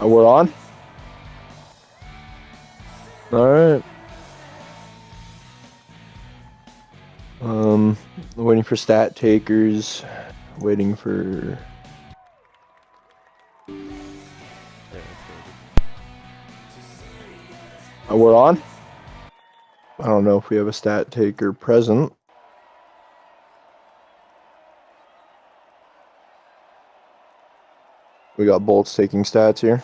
We're on. All right. Waiting for stat takers. Waiting for. We're on. I don't know if we have a stat taker present. We got Bolts taking stats here.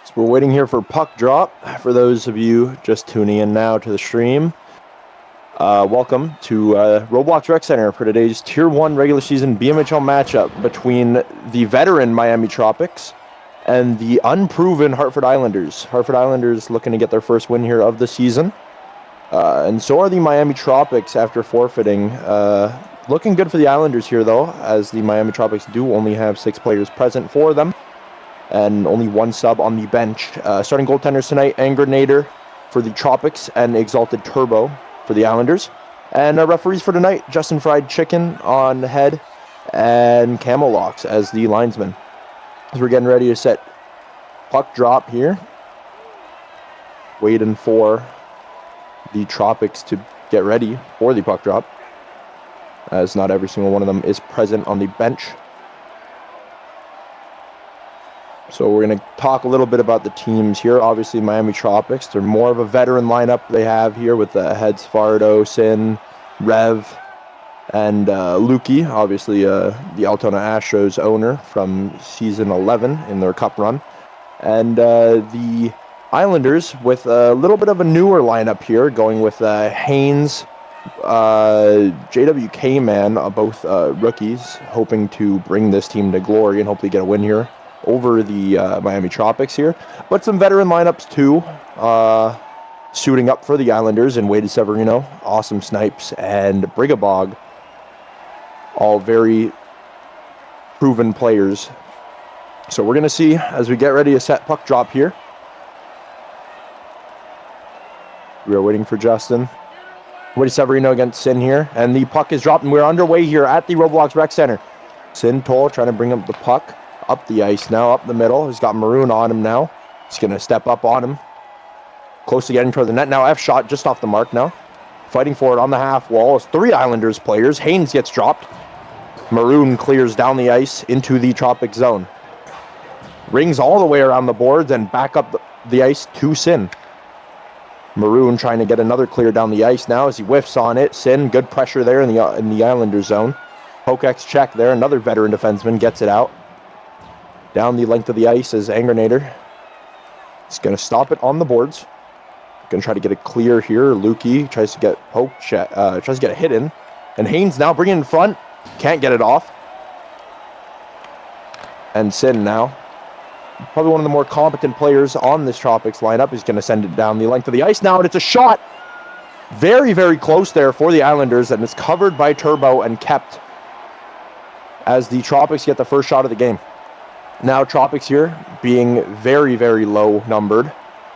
So we're waiting here for puck drop. For those of you just tuning in now to the stream, welcome to Roblox Rec Center for today's Tier 1 regular season BMHL matchup between the veteran Miami Tropics and the unproven Hartford Islanders. Hartford Islanders looking to get their first win here of the season. And so are the Miami Tropics after forfeiting. Looking good for the Islanders here, though, as the Miami Tropics do only have 6 players present for them and only 1 sub on the bench. Starting goaltenders tonight, Angrenator for the Tropics and Exalted Turbo for the Islanders. And referees for tonight, Justin Fried Chicken on head and Camo Locks as the linesmen. As we're getting ready to set puck drop here. Waiting for the Tropics to get ready for the puck drop, as not every single one of them is present on the bench. So we're going to talk a little bit about the teams here. Obviously, Miami Tropics, they're more of a veteran lineup they have here with Heads, Fardo, Sin, Rev, and Lukey, obviously the Altona Astros owner from Season 11 in their cup run. And the Islanders with a little bit of a newer lineup here, going with Haynes, JWK Man, both rookies, hoping to bring this team to glory and hopefully get a win here over the Miami Tropics here. But some veteran lineups too, suiting up for the Islanders in Wade Severino, Awesome Snipes, and Brigabog. All very proven players. So we're going to see as we get ready to set puck drop here. We are waiting for Justin. Wade Severino against Sin here, and the puck is dropped, and we're underway here at the Roblox Rec Center. Sin Toll trying to bring up the puck up the ice now, up the middle. He's got Maroon on him now. He's going to step up on him. Close to getting toward the net now. F shot just off the mark now. Fighting for it on the half wall. It's 3 Islanders players. Haynes gets dropped. Maroon clears down the ice into the Tropic zone. Rings all the way around the boards and back up the ice to Sin. Maroon trying to get another clear down the ice now as he whiffs on it. Sin, good pressure there in the Islanders zone. Pokex check there. Another veteran defenseman gets it out. Down the length of the ice is Angrenator. He's going to stop it on the boards. Going to try to get a clear here. Lukey tries to get tries to get a hit in. And Haynes now bringing in front. Can't get it off. And Sin now, probably one of the more competent players on this Tropics lineup, is going to send it down the length of the ice now. And it's a shot. Very, very close there for the Islanders. And it's covered by Turbo and kept as the Tropics get the first shot of the game. Now Tropics here being very, very low numbered.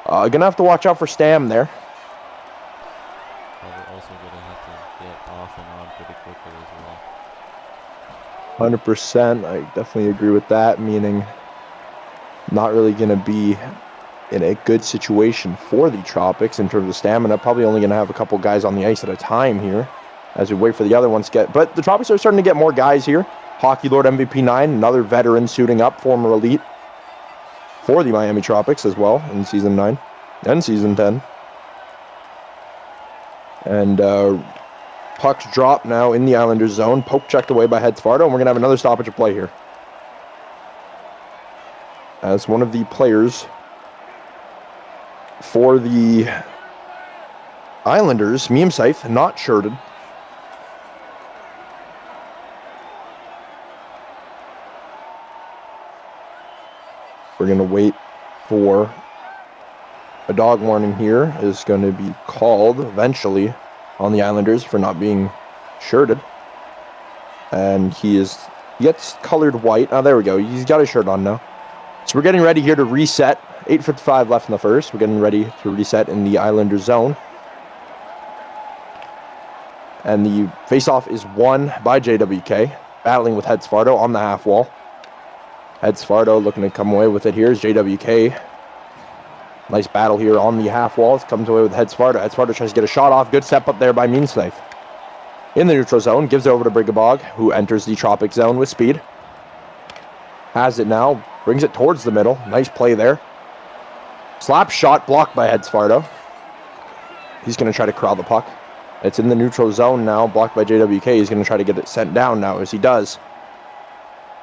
Gonna have to watch out for Stam there. Probably also gonna have to get off and on pretty quickly as well. 100%. I definitely agree with that, meaning not really gonna be in a good situation for the Tropics in terms of stamina. Probably only gonna have a couple guys on the ice at a time here as we wait for the other ones to get. But the Tropics are starting to get more guys here. Hockey Lord MVP 9, another veteran suiting up, former elite for the Miami Tropics as well in Season 9 and Season 10. And pucks drop now in the Islanders zone. Poke checked away by Heads Fardo, and we're going to have another stoppage of play here. As one of the players for the Islanders, Meme Scythe, not shirted. We're going to wait for a dog warning here is going to be called eventually on the Islanders for not being shirted. And he gets colored white. Oh, there we go. He's got his shirt on now. So we're getting ready here to reset. 8:55 left in the first. We're getting ready to reset in the Islanders zone. And the faceoff is won by JWK, battling with Hedsfardo on the half wall. Hedsfardo looking to come away with it here is JWK. Nice battle here on the half wall. Comes away with Hedsfardo. Hedsfardo tries to get a shot off. Good step up there by Meansnife. In the neutral zone, gives it over to Brigabog, who enters the Tropic zone with speed. Has it now, brings it towards the middle. Nice play there. Slap shot blocked by Hedsfardo. He's going to try to corral the puck. It's in the neutral zone now, blocked by JWK. He's going to try to get it sent down now, as he does.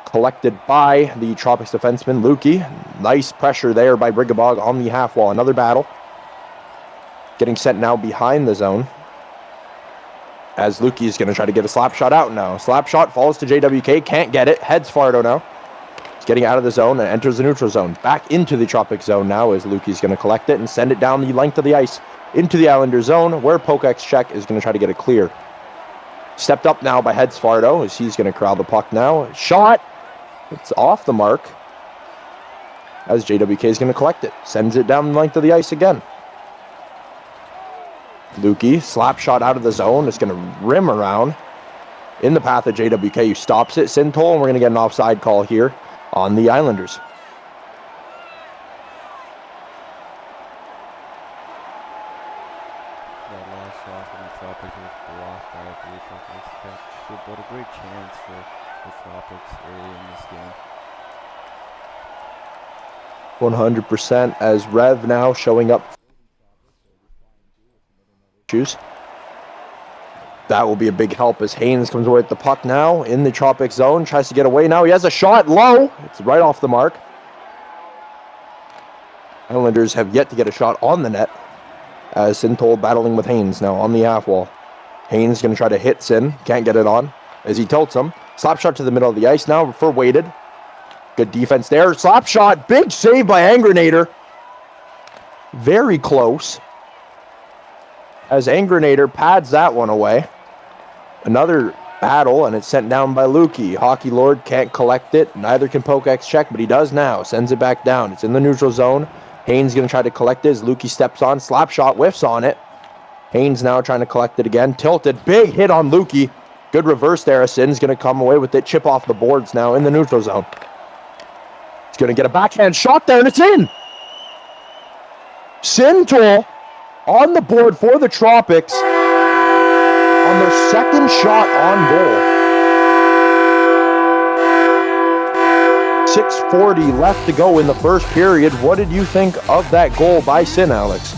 Collected by the Tropics defenseman, Lukey. Nice pressure there by Brigabog on the half wall. Another battle. Getting sent now behind the zone. As Lukey is going to try to get a slap shot out now. Slap shot falls to JWK. Can't get it. Hedsfardo now. He's getting out of the zone and enters the neutral zone. Back into the Tropic zone now as Lukey's going to collect it and send it down the length of the ice into the Islander zone, where Pokex Check is going to try to get it clear. Stepped up now by Hedsfardo as he's going to corral the puck now. Shot! It's off the mark. As JWK is going to collect it. Sends it down the length of the ice again. Lukey, slap shot out of the zone. It's going to rim around in the path of JWK, who stops it. Sintol, and we're going to get an offside call here on the Islanders. But a great chance for the Tropics early in this game. 100% as Rev now showing up. That will be a big help as Haynes comes away with the puck now in the Tropic zone. Tries to get away now. He has a shot low. It's right off the mark. Islanders have yet to get a shot on the net as Sintol battling with Haynes now on the half wall. Haynes going to try to hit Sin. Can't get it on as he tilts him. Slap shot to the middle of the ice now for Weighted. Good defense there. Slap shot. Big save by Angranator. Very close. As Angranator pads that one away. Another battle, and it's sent down by Lukey. Hockey Lord can't collect it. Neither can Pokex Check, but he does now. Sends it back down. It's in the neutral zone. Haynes going to try to collect it as Lukey steps on. Slap shot. Whiffs on it. Haynes now trying to collect it again. Tilted. Big hit on Lukey. Good reverse there. Sin's going to come away with it. Chip off the boards now in the neutral zone. He's going to get a backhand shot there, and it's in. Sintol on the board for the Tropics on their second shot on goal. 6:40 left to go in the first period. What did you think of that goal by Sin, Alex?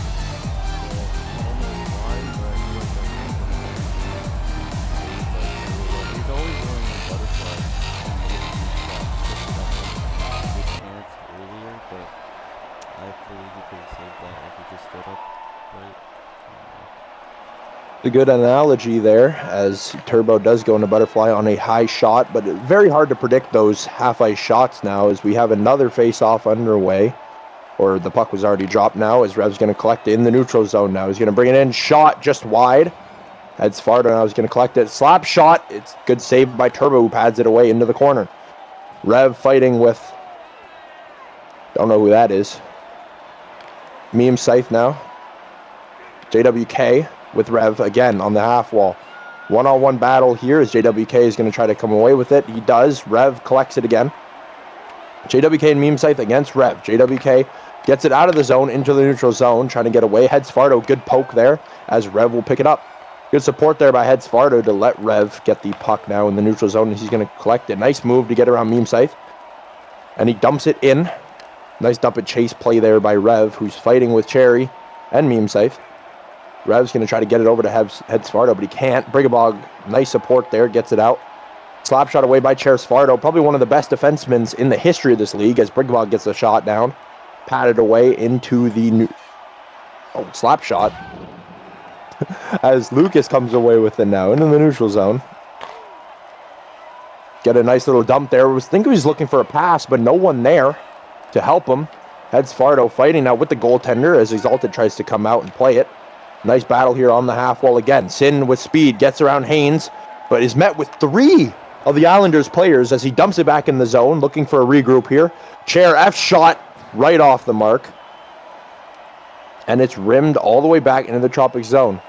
A good analogy there, as Turbo does go into butterfly on a high shot, but very hard to predict those half-ice shots now as we have another face-off underway, or the puck was already dropped now as Rev's going to collect it in the neutral zone now. He's going to bring it in, shot just wide. Hedsfardo now is going to collect it. Slap shot. It's good save by Turbo, who pads it away into the corner. Rev fighting with, don't know who that is. Meme Scythe now. JWK with Rev again on the half wall. One-on-one battle here as JWK is going to try to come away with it. He does. Rev collects it again. JWK and Meme Scythe against Rev. JWK gets it out of the zone into the neutral zone, trying to get away. Hedsfardo, good poke there as Rev will pick it up. Good support there by Hedsfardo to let Rev get the puck now in the neutral zone, and he's going to collect it. Nice move to get around Meme Scythe. And he dumps it in. Nice dump and chase play there by Rev, who's fighting with Cherry and Meme Scythe. Rev's going to try to get it over to Hedsfardo, but he can't. Brigabog, nice support there, gets it out. Slap shot away by Chersfardo, probably one of the best defensemen in the history of this league, as Brigabog gets a shot down. Patted away into the slap shot. As Lucas comes away with it now into the neutral zone. Get a nice little dump there. I think he was looking for a pass, but no one there. to help him. Heads Fardo fighting now with the goaltender as Exalted tries to come out and play it. Nice battle here on the half wall again. Sin with speed gets around Haynes, but is met with 3 of the Islanders players as he dumps it back in the zone, looking for a regroup here. Chair F shot right off the mark. And it's rimmed all the way back into the Tropics zone.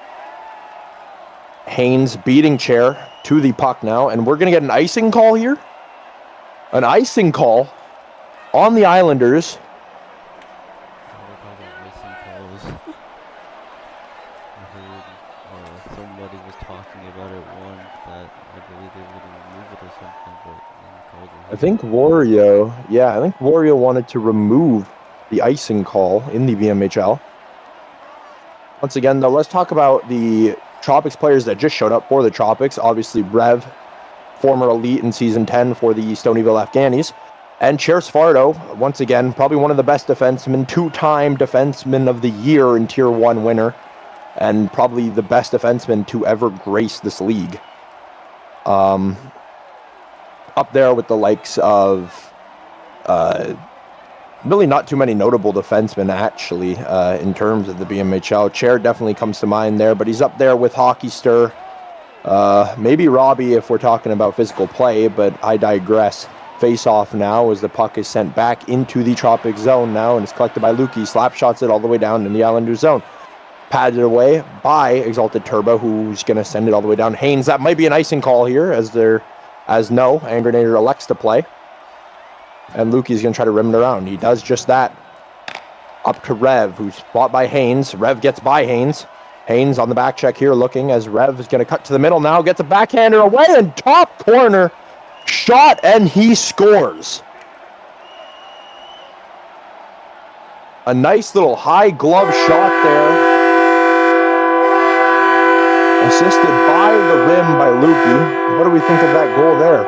Haynes beating Chair to the puck now, and we're going to get an icing call here. An icing call on the Islanders. Somebody was talking about it once that I believe they were going to remove it or something, but I think Wario wanted to remove the icing call in the BMHL. Once again, though, let's talk about the Tropics players that just showed up for the Tropics. Obviously, Rev, former elite in Season 10 for the Stonyville Afghanis. And Chair Fardo, once again, probably one of the best defensemen, 2-time Defenseman of the Year in Tier 1 winner, and probably the best defenseman to ever grace this league. Up there with the likes of really not too many notable defensemen, actually, in terms of the BMHL. Chair definitely comes to mind there, but he's up there with Hockey Stir. Maybe Robbie if we're talking about physical play, but I digress. Face off now as the puck is sent back into the Tropic zone now, and it's collected by Lukey. Slap shots it all the way down in the Islanders zone. Padded away by Exalted Turbo, who's going to send it all the way down. Haynes, that might be an icing call here, as Angrenator elects to play. And Lukey's going to try to rim it around. He does just that. Up to Rev, who's fought by Haynes. Rev gets by Haynes. Haynes on the back check here looking as Rev is going to cut to the middle now. Gets a backhander away in top corner. Shot, and he scores. A nice little high glove shot there. Assisted by the rim by Lukey. What do we think of that goal there?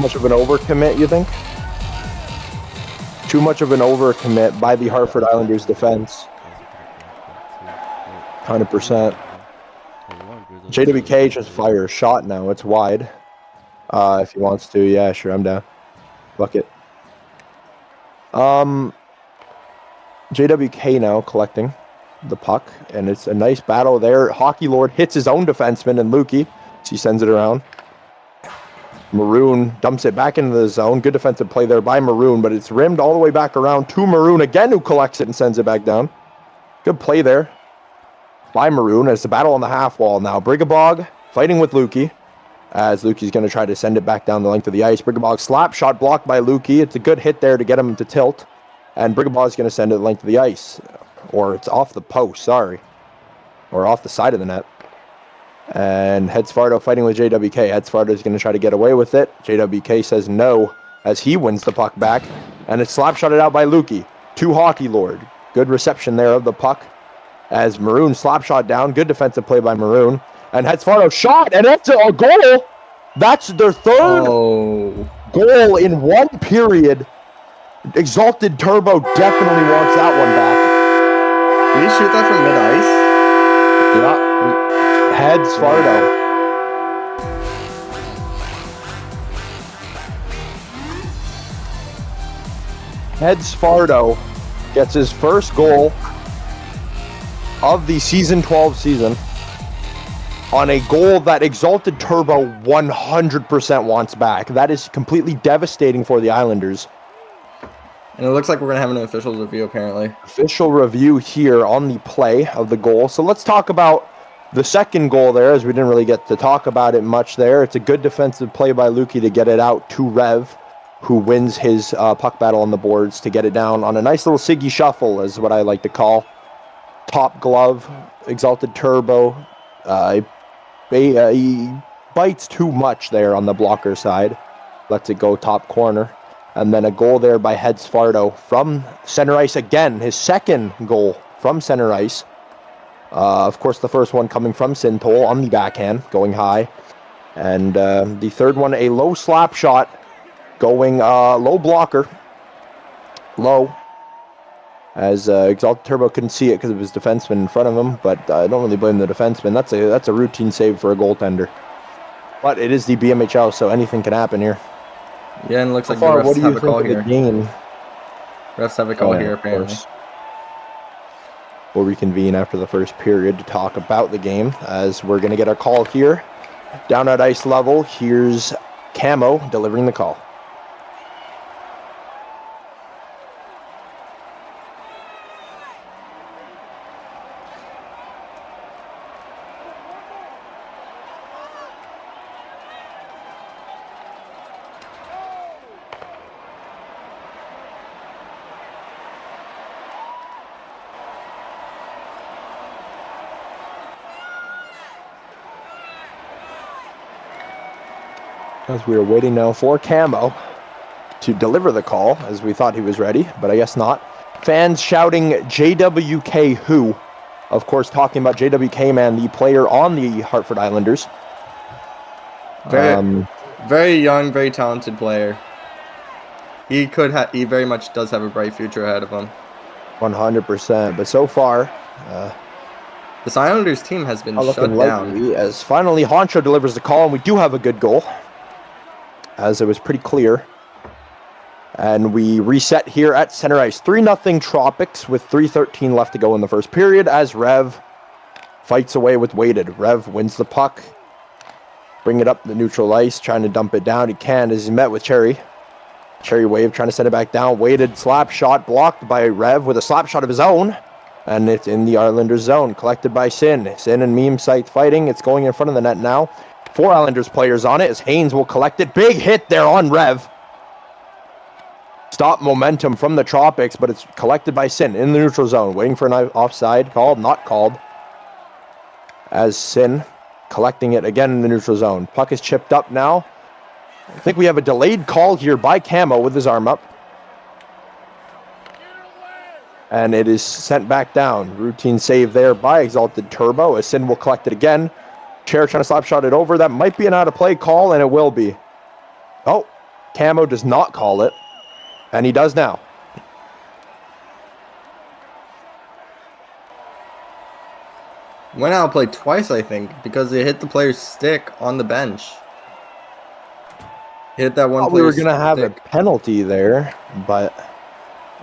Much of an overcommit, you think? Too much of an overcommit by the Hartford Islanders defense. 100%. JWK just fires a shot now. It's wide. If he wants to. Yeah, sure, I'm down. Bucket. JWK now collecting the puck, and it's a nice battle there. Hockey Lord hits his own defenseman and Lukey, so he sends it around. Maroon dumps it back into the zone. Good defensive play there by Maroon, but it's rimmed all the way back around to Maroon again, who collects it and sends it back down. Good play there by Maroon as the battle on the half wall now. Brigabog fighting with Lukey as Lukey's going to try to send it back down the length of the ice. Brigabog slap shot blocked by Lukey. It's a good hit there to get him to tilt, and Brigabog's going to send it the length of the ice. Or it's off the post, sorry. Or off the side of the net. And Heads Fardo fighting with JWK. Heads Fardo is going to try to get away with it. JWK says no as he wins the puck back. And it's slap shotted out by Lukey to Hockey Lord. Good reception there of the puck as Maroon slap shot down. Good defensive play by Maroon. And Heads Fardo shot, and it's a goal. That's their third goal in one period. Exalted Turbo definitely wants that one back. Did he shoot that from mid-ice? Yeah. Heads Fardo. Heads Fardo gets his first goal of the Season 12 season on a goal that Exalted Turbo 100% wants back. That is completely devastating for the Islanders. And it looks like we're going to have an official review, apparently. Official review here on the play of the goal. So let's talk about the second goal there, as we didn't really get to talk about it much there. It's a good defensive play by Lukey to get it out to Rev, who wins his puck battle on the boards to get it down on a nice little Siggy shuffle, is what I like to call. Top glove, Exalted Turbo. He bites too much there on the blocker side. Lets it go top corner. And then a goal there by Heads Fardo from center ice again. His second goal from center ice. Of course, the first one coming from Sintol on the backhand, going high. And the third one, a low slap shot, going low blocker. Low. as Exalted Turbo couldn't see it because of his defenseman in front of him, but I don't really blame the defenseman. That's a routine save for a goaltender. But it is the BMHL, so anything can happen here. Yeah, and it looks like the What refs do have you a think call of the here. game? Refs have a call here, apparently. We'll reconvene after the first period to talk about the game, as we're going to get our call here. Down at ice level, here's Camo delivering the call. As we are waiting now for Camo to deliver the call, as we thought he was ready, but I guess not. Fans shouting JWK who? Of course, talking about JWK Man, the player on the Hartford Islanders. Very young, very talented player. He very much does have a bright future ahead of him. 100%, but so far, this Islanders team has been shut down. As finally Honcho delivers the call, and we do have a good goal, as it was pretty clear. And we reset here at center ice. 3-0 Tropics with 3:13 left to go in the first period, as Rev fights away with Weighted. Rev wins the puck. Bring it up the neutral ice, trying to dump it down. He can, as he's met with Cherry. Cherry Wave trying to send it back down. Weighted slap shot blocked by Rev with a slap shot of his own. And it's in the Islanders zone, collected by Sin. Sin and Meme Scythe fighting. It's going in front of the net now. 4 Islanders players on it, as Haynes will collect it. Big hit there on Rev. Stop momentum from the Tropics, but it's collected by Sin in the neutral zone. Waiting for an offside call, not called. As Sin collecting it again in the neutral zone. Puck is chipped up now. I think we have a delayed call here by Camo with his arm up. And it is sent back down. Routine save there by Exalted Turbo, as Sin will collect it again. Chair trying to slap shot it over. That might be an out of play call, and it will be. Oh, Camo does not call it. And he does now. Went out play twice, I think, because they hit the player's stick on the bench. Hit that one. We were going to have a penalty there, but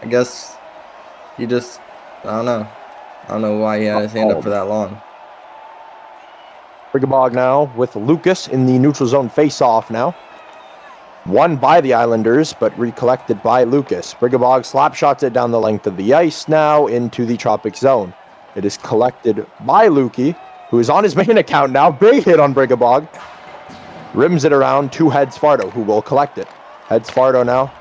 I guess he just, I don't know why he had his hand up for that long. Brigabog now with Lucas in the neutral zone face-off now. Won by the Islanders, but recollected by Lucas. Brigabog slap shots it down the length of the ice now into the Tropic zone. It is collected by Lukey, who is on his main account now. Big hit on Brigabog. Rims it around to Heads Fardo, who will collect it. Heads Fardo now.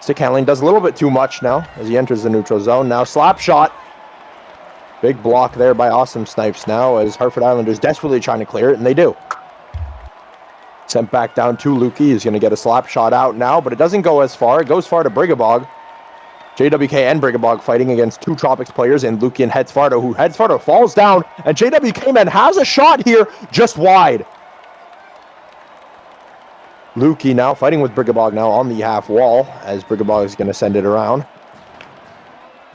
Stick handling does a little bit too much now as he enters the neutral zone. Now slap shot. Big block there by Awesome Snipes now, as Hartford Islanders desperately trying to clear it, and they do. Sent back down to Lukey. He's going to get a slap shot out now, but it doesn't go as far. It goes far to Brigabog. JWK and Brigabog fighting against 2 Tropics players in Lukey and Heads Fardo, who Heads Fardo falls down, and JWK man has a shot here just wide. Lukey now fighting with Brigabog now on the half wall, as Brigabog is going to send it around.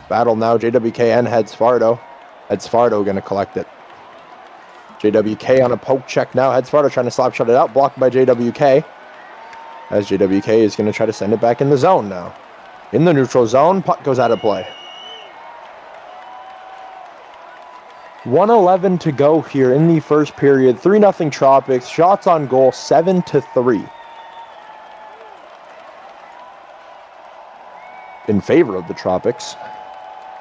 Battle now, JWK and Heads Fardo. Heads Fardo going to collect it. JWK on a poke check now. Heads Fardo trying to slap shot it out, blocked by JWK. As JWK is going to try to send it back in the zone now. In the neutral zone, puck goes out of play. 1:11 to go here in the first period. 3-0 Tropics. Shots on goal, 7-3. In favor of the Tropics.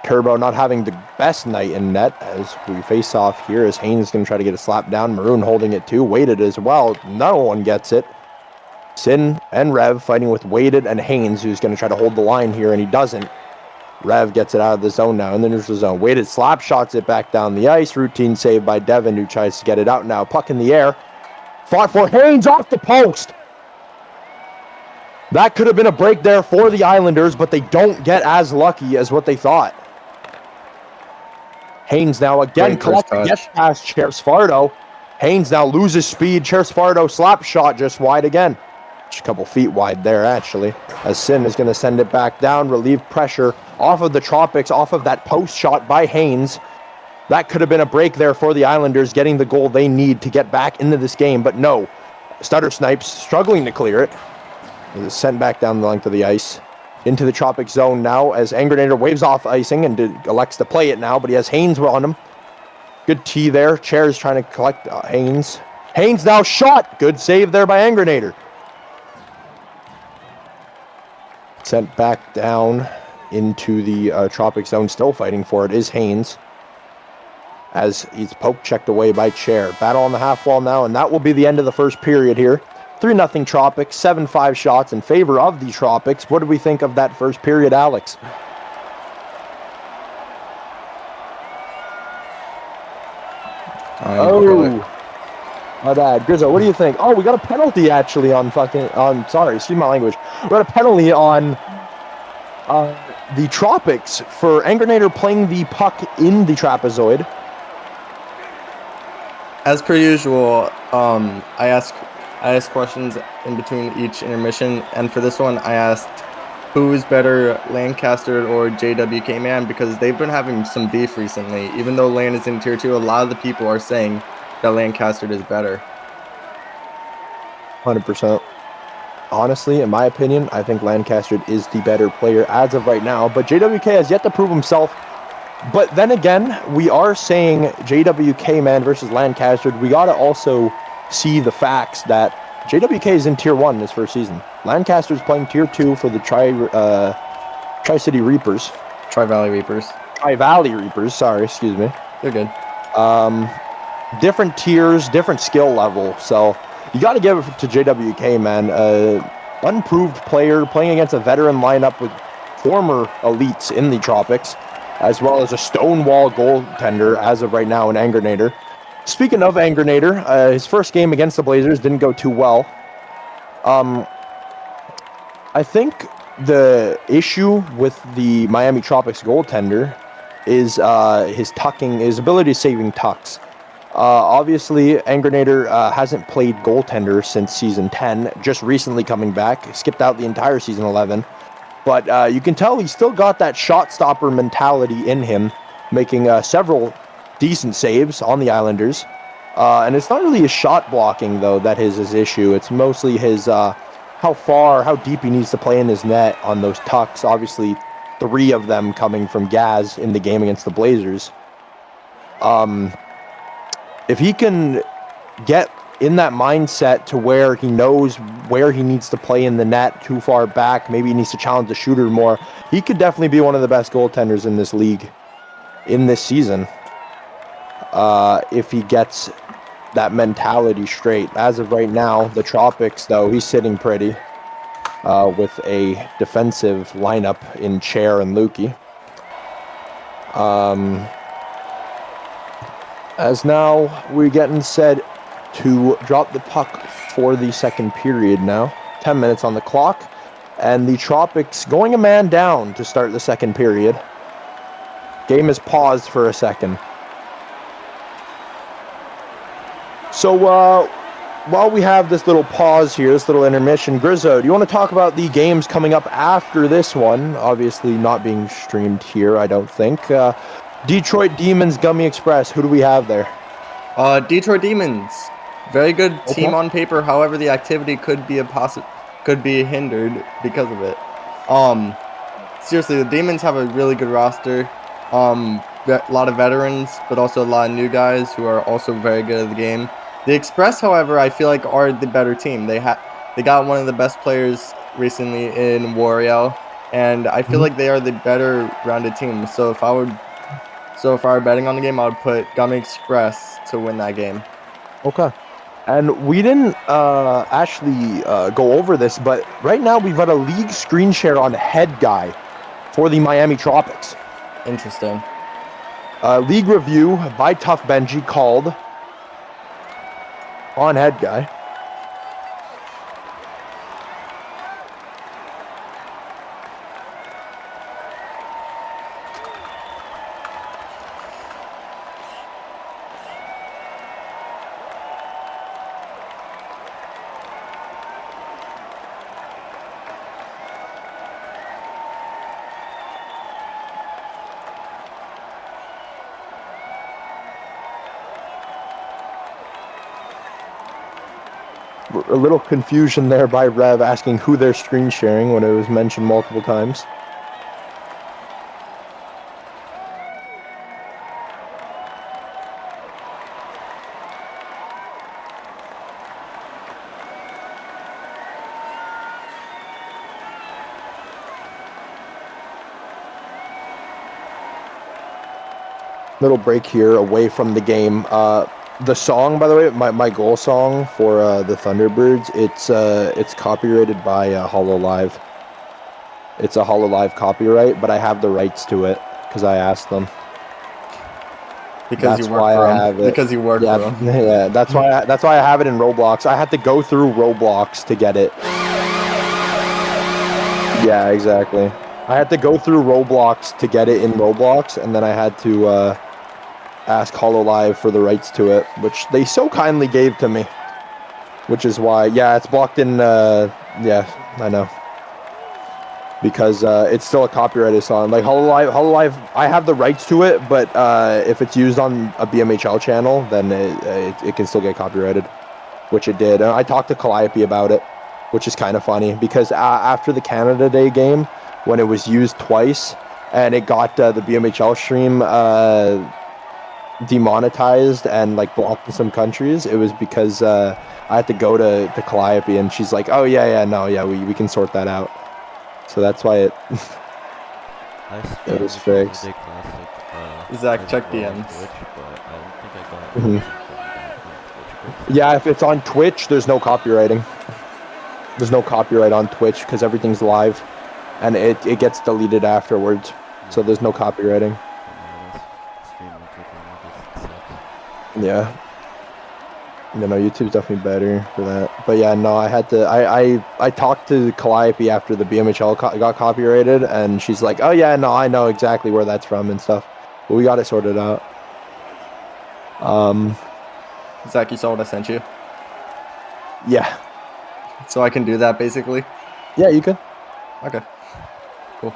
Turbo not having the best night in net as we face off here, as Haynes is going to try to get a slap down. Maroon holding it too. Weighted as well. No one gets it. Sin and Rev fighting with Weighted and Haynes, who's going to try to hold the line here, and he doesn't. Rev gets it out of the zone now in the neutral zone. Weighted slap shots it back down the ice. Routine save by Devin, who tries to get it out now. Puck in the air. Fought for Haynes off the post. That could have been a break there for the Islanders, but they don't get as lucky as what they thought. Haynes now again collecting, gets past Fardo. Haynes now loses speed. Fardo slap shot just wide again. Just a couple feet wide there, actually. As Sin is going to send it back down, relieve pressure off of the Tropics, off of that post shot by Haynes. That could have been a break there for the Islanders, getting the goal they need to get back into this game. But no, Stutter Snipes struggling to clear it. It is sent back down the length of the ice. Into the Tropic zone now as Angernator waves off icing and elects to play it now, but he has Haynes on him. Good tee there. Chair is trying to collect Haynes. Haynes now shot. Good save there by Angernator. Sent back down into the Tropic zone. Still fighting for it is Haynes. As he's poke checked away by Chair. Battle on the half wall now, and that will be the end of the first period here. 3-0 Tropics, 7-5 shots in favor of the Tropics. What did we think of that first period, Alex? My bad. Grizzo, what do you think? Oh, we got a penalty actually on sorry, excuse my language. We got a penalty on the Tropics for Angernator playing the puck in the trapezoid. As per usual, I ask questions in between each intermission, and for this one, I asked who is better, Lancaster or JWK Man, because they've been having some beef recently. Even though Lan is in Tier 2, a lot of the people are saying that Lancaster is better. 100%. Honestly, in my opinion, I think Lancaster is the better player as of right now, but JWK has yet to prove himself. But then again, we are saying JWK Man versus Lancaster. We got to also see the facts that JWK is in Tier 1 this first season. Lancaster is playing Tier 2 for the Tri-City Reapers. Tri-Valley Reapers. Tri-Valley Reapers, sorry, excuse me. They're good. Different tiers, different skill level. So you got to give it to JWK, man. Unproved player playing against a veteran lineup with former elites in the Tropics, as well as a stonewall goaltender as of right now in Angernator. Speaking of Angernator, his first game against the Blazers didn't go too well. I think the issue with the Miami Tropics goaltender is his ability to saving tucks. Obviously, Angernator hasn't played goaltender since Season 10, just recently coming back, skipped out the entire Season 11. But you can tell he's still got that shot stopper mentality in him, making several decent saves on the Islanders. And it's not really his shot blocking, though, that is his issue. It's mostly his how deep he needs to play in his net on those tucks. Obviously, 3 of them coming from Gaz in the game against the Blazers. If he can get in that mindset to where he knows where he needs to play in the net, too far back, maybe he needs to challenge the shooter more, he could definitely be one of the best goaltenders in this league in this season. If he gets that mentality straight. As of right now, the Tropics, though, he's sitting pretty with a defensive lineup in Chair and Lukey. As now we're getting set to drop the puck for the second period now. 10 minutes on the clock. And the Tropics going a man down to start the second period. Game is paused for a second. So while we have this little pause here, this little intermission, Grizzo, do you want to talk about the games coming up after this one? Obviously not being streamed here, I don't think. Detroit Demons, Gummy Express, who do we have there? Detroit Demons, very good team on paper. However, the activity could be hindered because of it. Seriously, the Demons have a really good roster. A lot of veterans, but also a lot of new guys who are also very good at the game. The Express, however, I feel like are the better team. They got one of the best players recently in Wariel, and I feel like they are the better rounded team. So if I were betting on the game, I would put Gummy Express to win that game. Okay. And we didn't actually go over this, but right now we've got a league screen share on Head Guy for the Miami Tropics. Interesting. League review by Tough Benji called on Head Guy. A little confusion there by Rev asking who they're screen sharing when it was mentioned multiple times. Little break here away from the game. The song, by the way, my goal song for the Thunderbirds, it's copyrighted by HoloLive. It's a HoloLive copyright, but I have the rights to it because I asked them. Because you work for them. Because you work for them. Yeah, that's why I have it in Roblox. I had to go through Roblox to get it. Yeah, exactly. I had to go through Roblox to get it in Roblox, and then I had to ask HoloLive for the rights to it, which they so kindly gave to me. Which is why, yeah, it's blocked in, yeah, I know. Because it's still a copyrighted song. Like HoloLive, I have the rights to it, but if it's used on a BMHL channel, then it can still get copyrighted, which it did. I talked to Calliope about it, which is kind of funny, because after the Canada Day game, when it was used twice, and it got the BMHL stream demonetized and like blocked in some countries, it was because I had to go to Calliope, and she's like, oh yeah, we can sort that out. So that's why it it was fixed. Zach, check DMs. Yeah, if it's on Twitch, there's no copywriting. There's no copyright on Twitch because everything's live, and it gets deleted afterwards. So there's no copywriting. Yeah. You know, YouTube's definitely better for that. But yeah, no, I had to. I talked to Calliope after the BMHL got copyrighted, and she's like, "Oh yeah, no, I know exactly where that's from and stuff." But we got it sorted out. Zach, you saw what I sent you? Yeah. So I can do that basically? Yeah, you can. Okay. Cool.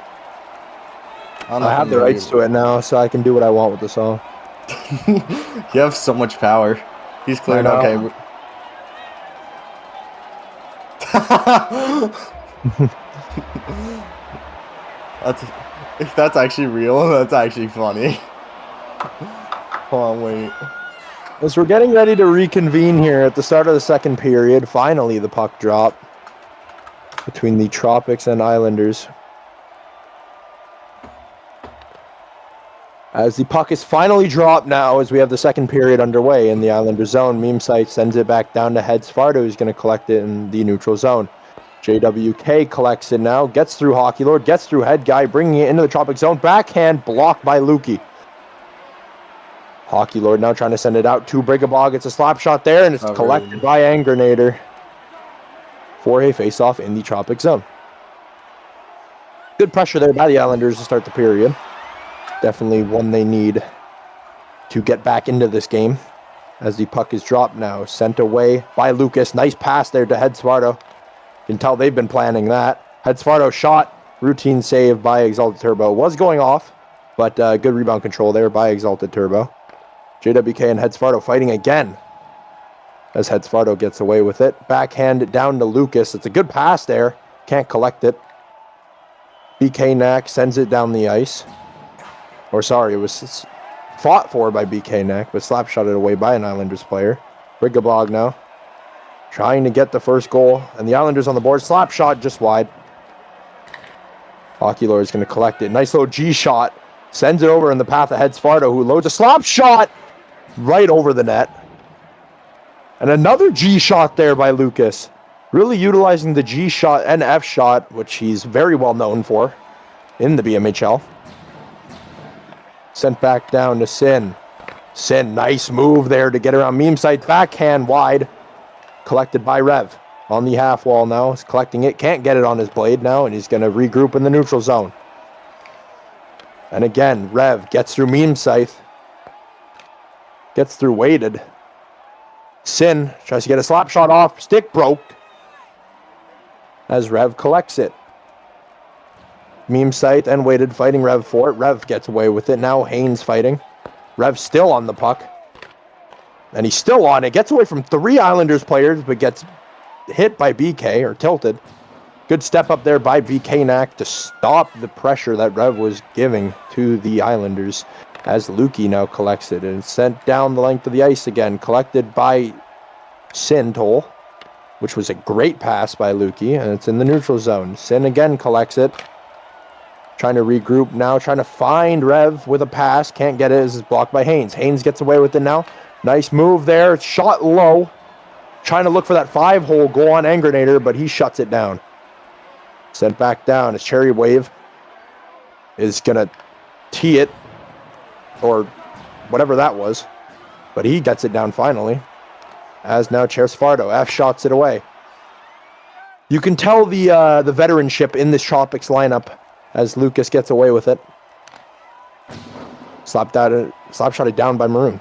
I have the rights to it now, so I can do what I want with the song. You have so much power. He's cleared. Okay. If that's actually real, that's actually funny. Hold on, wait. As we're getting ready to reconvene here at the start of the second period, finally the puck drop between the Tropics and Islanders. As the puck is finally dropped now, as we have the second period underway in the Islanders zone, Meme Site sends it back down to Head Sparto, who's going to collect it in the neutral zone. JWK collects it now, gets through Hockey Lord, gets through Head Guy, bringing it into the Tropic zone. Backhand blocked by Lukey. Hockey Lord now trying to send it out to Brigabog. It's a slap shot there, and it's collected by Angranator for a face-off in the Tropic zone. Good pressure there by the Islanders to start the period. Definitely one they need to get back into this game. As the puck is dropped now, sent away by Lucas. Nice pass there to Head Sparto. You can tell they've been planning that. Head Sparto shot. Routine save by Exalted Turbo. Was going off, but good rebound control there by Exalted Turbo. JWK and Head Sparto fighting again as Head Sparto gets away with it. Backhand down to Lucas. It's a good pass there. Can't collect it. BK Knack sends it down the ice. Or sorry, it was fought for by BK Knack, but slap shot it away by an Islanders player. Brigabog now trying to get the first goal, and the Islanders on the board. Slap shot just wide. Hockey Lord is going to collect it. Nice little G shot. Sends it over in the path of Head Sparto, who loads a slap shot right over the net. And another G shot there by Lucas. Really utilizing the G shot and F shot, which he's very well known for in the BMHL. Sent back down to Sin. Sin, nice move there to get around Meme Site. Backhand wide. Collected by Rev. On the half wall now. He's collecting it. Can't get it on his blade now, and he's going to regroup in the neutral zone. And again, Rev gets through Meme Scythe. Gets through Weighted. Sin tries to get a slap shot off. Stick broke. As Rev collects it. Meme Site and Weighted fighting Rev for it. Rev gets away with it. Now Haynes fighting. Rev still on the puck. And he's still on it. Gets away from 3 Islanders players, but gets hit by BK, or tilted. Good step up there by BK Knack to stop the pressure that Rev was giving to the Islanders, as Lukey now collects it and sent down the length of the ice again, collected by Sintol, which was a great pass by Lukey, and it's in the neutral zone. Sin again collects it, trying to regroup now, trying to find Rev with a pass, can't get it as it's blocked by Haynes. Haynes gets away with it now. Nice move there, shot low, trying to look for that 5-hole goal on Angrenator, but he shuts it down. Sent back down as Cherry Wave is going to tee it, or whatever that was. But he gets it down finally. As now Cher Sfardo F shots it away. You can tell the veteranship in this Tropics lineup as Lucas gets away with it. Slap shot it down by Maroon.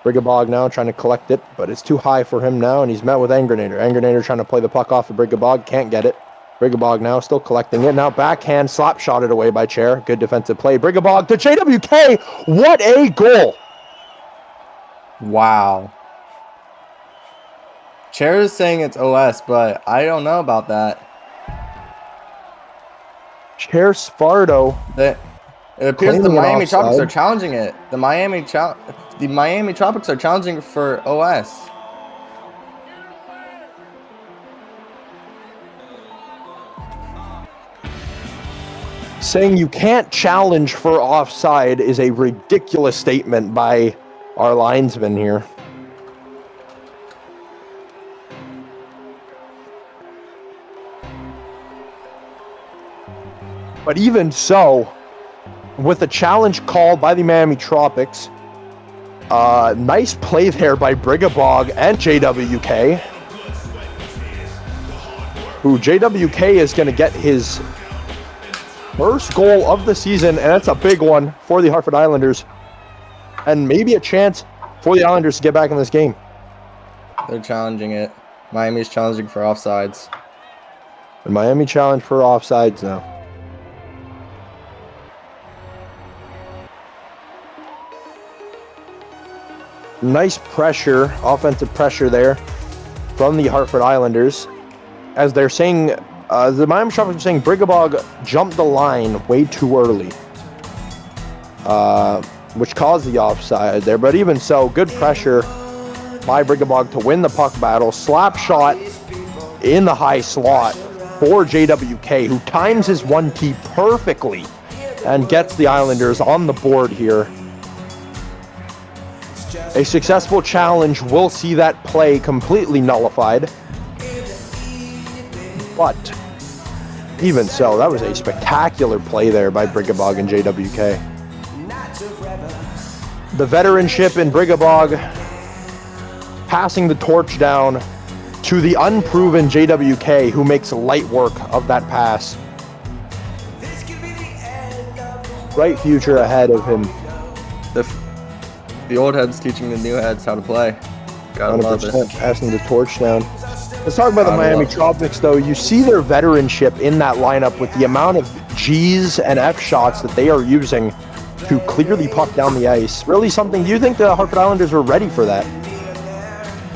Brigabog now trying to collect it, but it's too high for him now, and he's met with Angrenator. Angrenator trying to play the puck off of Brigabog, can't get it. Brigabog now still collecting it. Now backhand slap shot it away by Chair. Good defensive play. Brigabog to JWK. What a goal. Wow. Chair is saying it's OS, but I don't know about that. Chair Sfardo. It appears the Miami Tropics are challenging it. The Miami Tropics are challenging for OS. Saying you can't challenge for offside is a ridiculous statement by our linesman here. But even so, with a challenge called by the Miami Tropics, nice play there by Brigabog and JWK, who JWK is going to get his first goal of the season, and that's a big one for the Hartford Islanders, and maybe a chance for the Islanders to get back in this game. They're challenging it. Miami's challenging for offsides. And Miami challenge for offsides now. Nice pressure, offensive pressure there from the Hartford Islanders, as they're saying, the Miami Tropics are saying Brigabog jumped the line way too early, which caused the offside there. But even so, good pressure by Brigabog to win the puck battle. Slap shot in the high slot for JWK, who times his 1T perfectly and gets the Islanders on the board here. A successful challenge will see that play completely nullified. But even so, that was a spectacular play there by Brigabog and JWK. The veteranship in Brigabog passing the torch down to the unproven JWK, who makes light work of that pass. Bright future ahead of him. The old heads teaching the new heads how to play. Gotta love it. Passing the torch down. Let's talk about the Miami Tropics, though. You see their veteranship in that lineup with the amount of G's and F shots that they are using to clear the puck down the ice. Really something. Do you think the Hartford Islanders were ready for that?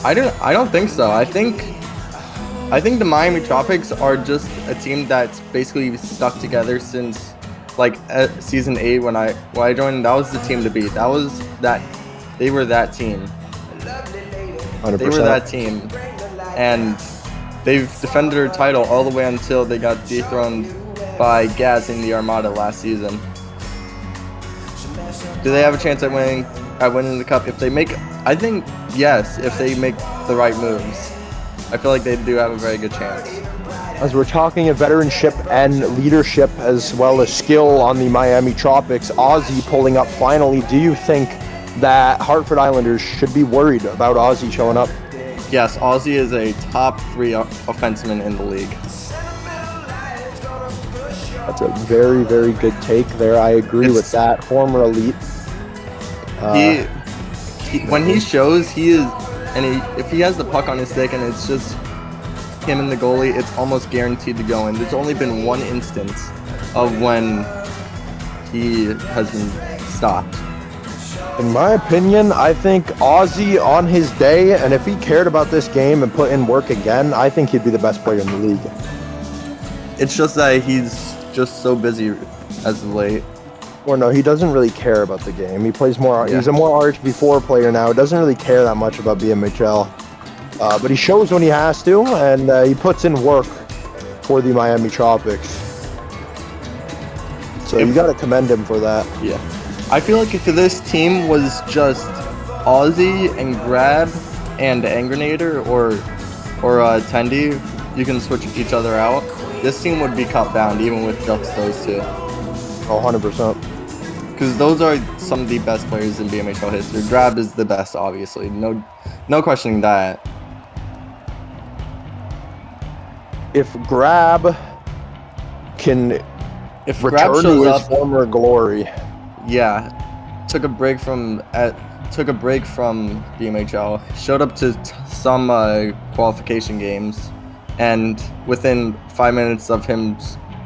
I don't think so. I think the Miami Tropics are just a team that's basically stuck together since like season 8 when I joined. That was the team to beat. They were that team. 100%. They were that team, and they've defended their title all the way until they got dethroned by Gaz in the Armada last season. Do they have a chance at winning the cup if they make? I think yes, if they make the right moves. I feel like they do have a very good chance. As we're talking of veteranship and leadership as well as skill on the Miami Tropics, Ozzy pulling up finally. Do you think that Hartford Islanders should be worried about Ozzy showing up? Yes, Ozzy is a top 3 offenseman in the league. That's a very, very good take there. I agree with that. Former elite. When he shows, he is, and if he has the puck on his stick and it's just him and the goalie, it's almost guaranteed to go in. There's only been one instance of when he has been stopped. In my opinion, I think Ozzy on his day, and if he cared about this game and put in work again, I think he'd be the best player in the league. It's just that he's just so busy as of late. Or no, he doesn't really care about the game. He plays more. Yeah. He's a more RHB4 player now. Doesn't really care that much about BMHL, but he shows when he has to, and he puts in work for the Miami Tropics. So you got to commend him for that. Yeah. I feel like if this team was just Aussie and Grab and Angrenator or Tendy, you can switch each other out. This team would be cut down even with just those two. Oh, 100%. Because those are some of the best players in BMHL history. Grab is the best, obviously. No questioning that. If Grab can If return Grab to shows his up, former glory, yeah, took a break from BMHL, showed up to some qualification games, and within 5 minutes of him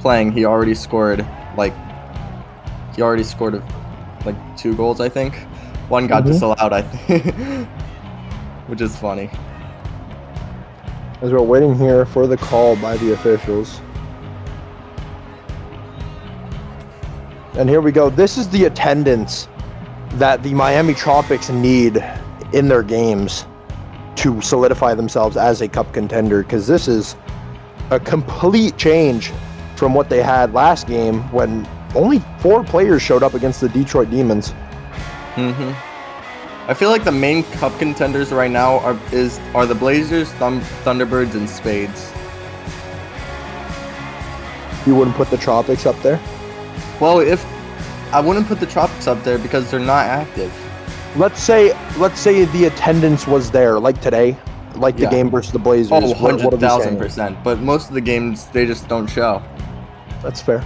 playing, he already scored like 2 goals, I think. One got disallowed, I think, which is funny. as we're waiting here for the call by the officials. And here we go. This is the attendance that the Miami Tropics need in their games to solidify themselves as a cup contender, because this is a complete change from what they had last game when only 4 players showed up against the Detroit Demons. I feel like the main cup contenders right now are the Blazers, Thunderbirds, and Spades. You wouldn't put the Tropics up there? Well, if I wouldn't put the Tropics up there because they're not active. Let's say the attendance was there, like today, like the Yeah. game versus the Blazers. Oh, What are we saying? 100,000%. But most of the games, they just don't show. That's fair.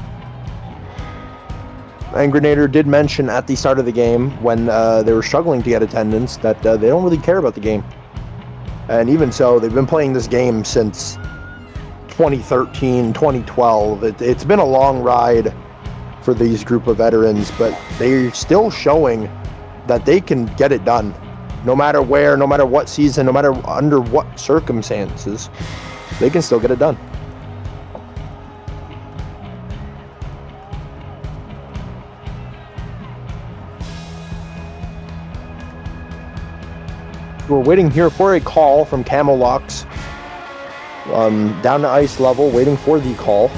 Angrenator did mention at the start of the game when they were struggling to get attendance that they don't really care about the game. And even so, they've been playing this game since 2013, 2012. It's been a long ride for these group of veterans, but they're still showing that they can get it done. No matter where, no matter what season, no matter under what circumstances, they can still get it done. We're waiting here for a call from Camo Locks. Down to ice level, waiting for the call.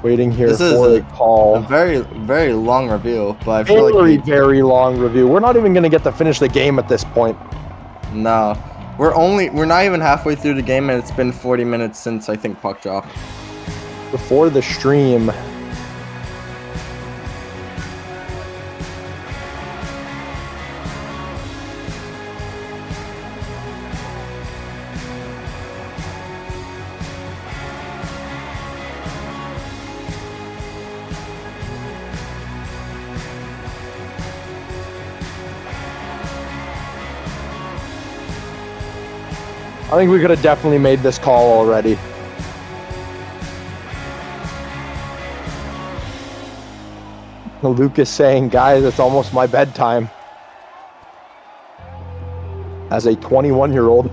Waiting here This is for a a call. very, very long review, but I feel Very, like very long review. We're not even going to get to finish the game at this point. no. We're not even halfway through the game, and it's been 40 minutes since I think puck drop. Before the stream, I think we could have definitely made this call already. Lucas saying, guys, it's almost my bedtime. As a 21-year-old.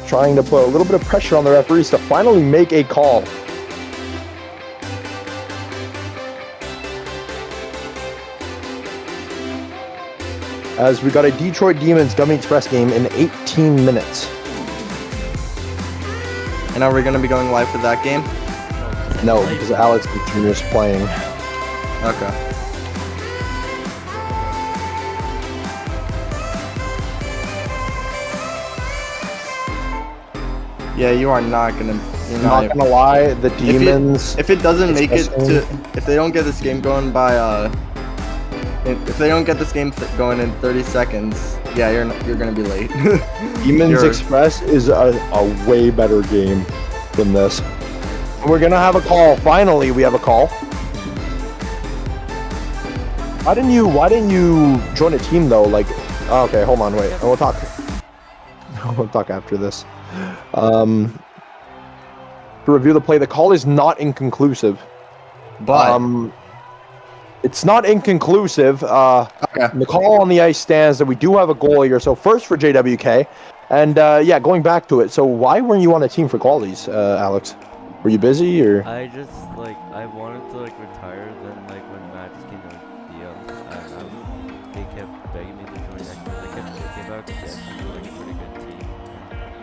Trying to put a little bit of pressure on the referees to finally make a call. As we got a Detroit Demons Gummy Express game in 18 minutes. And are we going to be going live for that game? No, because alexnickjr is playing. Okay. Yeah, you are not going to You I'm know, not gonna lie, the Demons. if it doesn't make it especially- to, if they don't get this game going by if they don't get this game going in 30 seconds, yeah, you're gonna be late. Demons You're- Express is a way better game than this. We're gonna have a call. Finally, we have a call. Why didn't you join a team though? Like, oh, okay, hold on, wait. We'll talk. We'll talk after this. To review the play, the call is not inconclusive. but It's not inconclusive. okay. The call on the ice stands that we do have a goal here. So first for JWK, and yeah, going back to it. So why weren't you on a team for qualities, Alex? Were you busy or? I just like I wanted to like retire. Then like when Matt just came to DM, they kept begging me to join. I kept thinking about it. Yeah, we were like a pretty good team.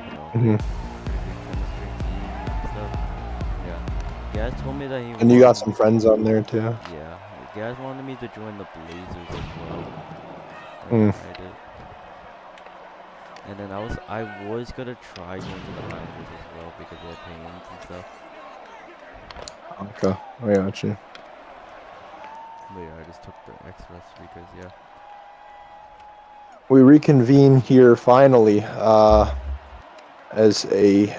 You know, Mhm. pretty good chemistry team and stuff. Yeah. Guys told me that he. And you got wanted- some friends on there too. Yeah. Guys wanted me to join the Blazers as well. Mm. I did. And then I was gonna try going to the Islanders as well because they had payments and stuff. Okay, I got you. But yeah, I just took the extras because yeah. We reconvene here finally as a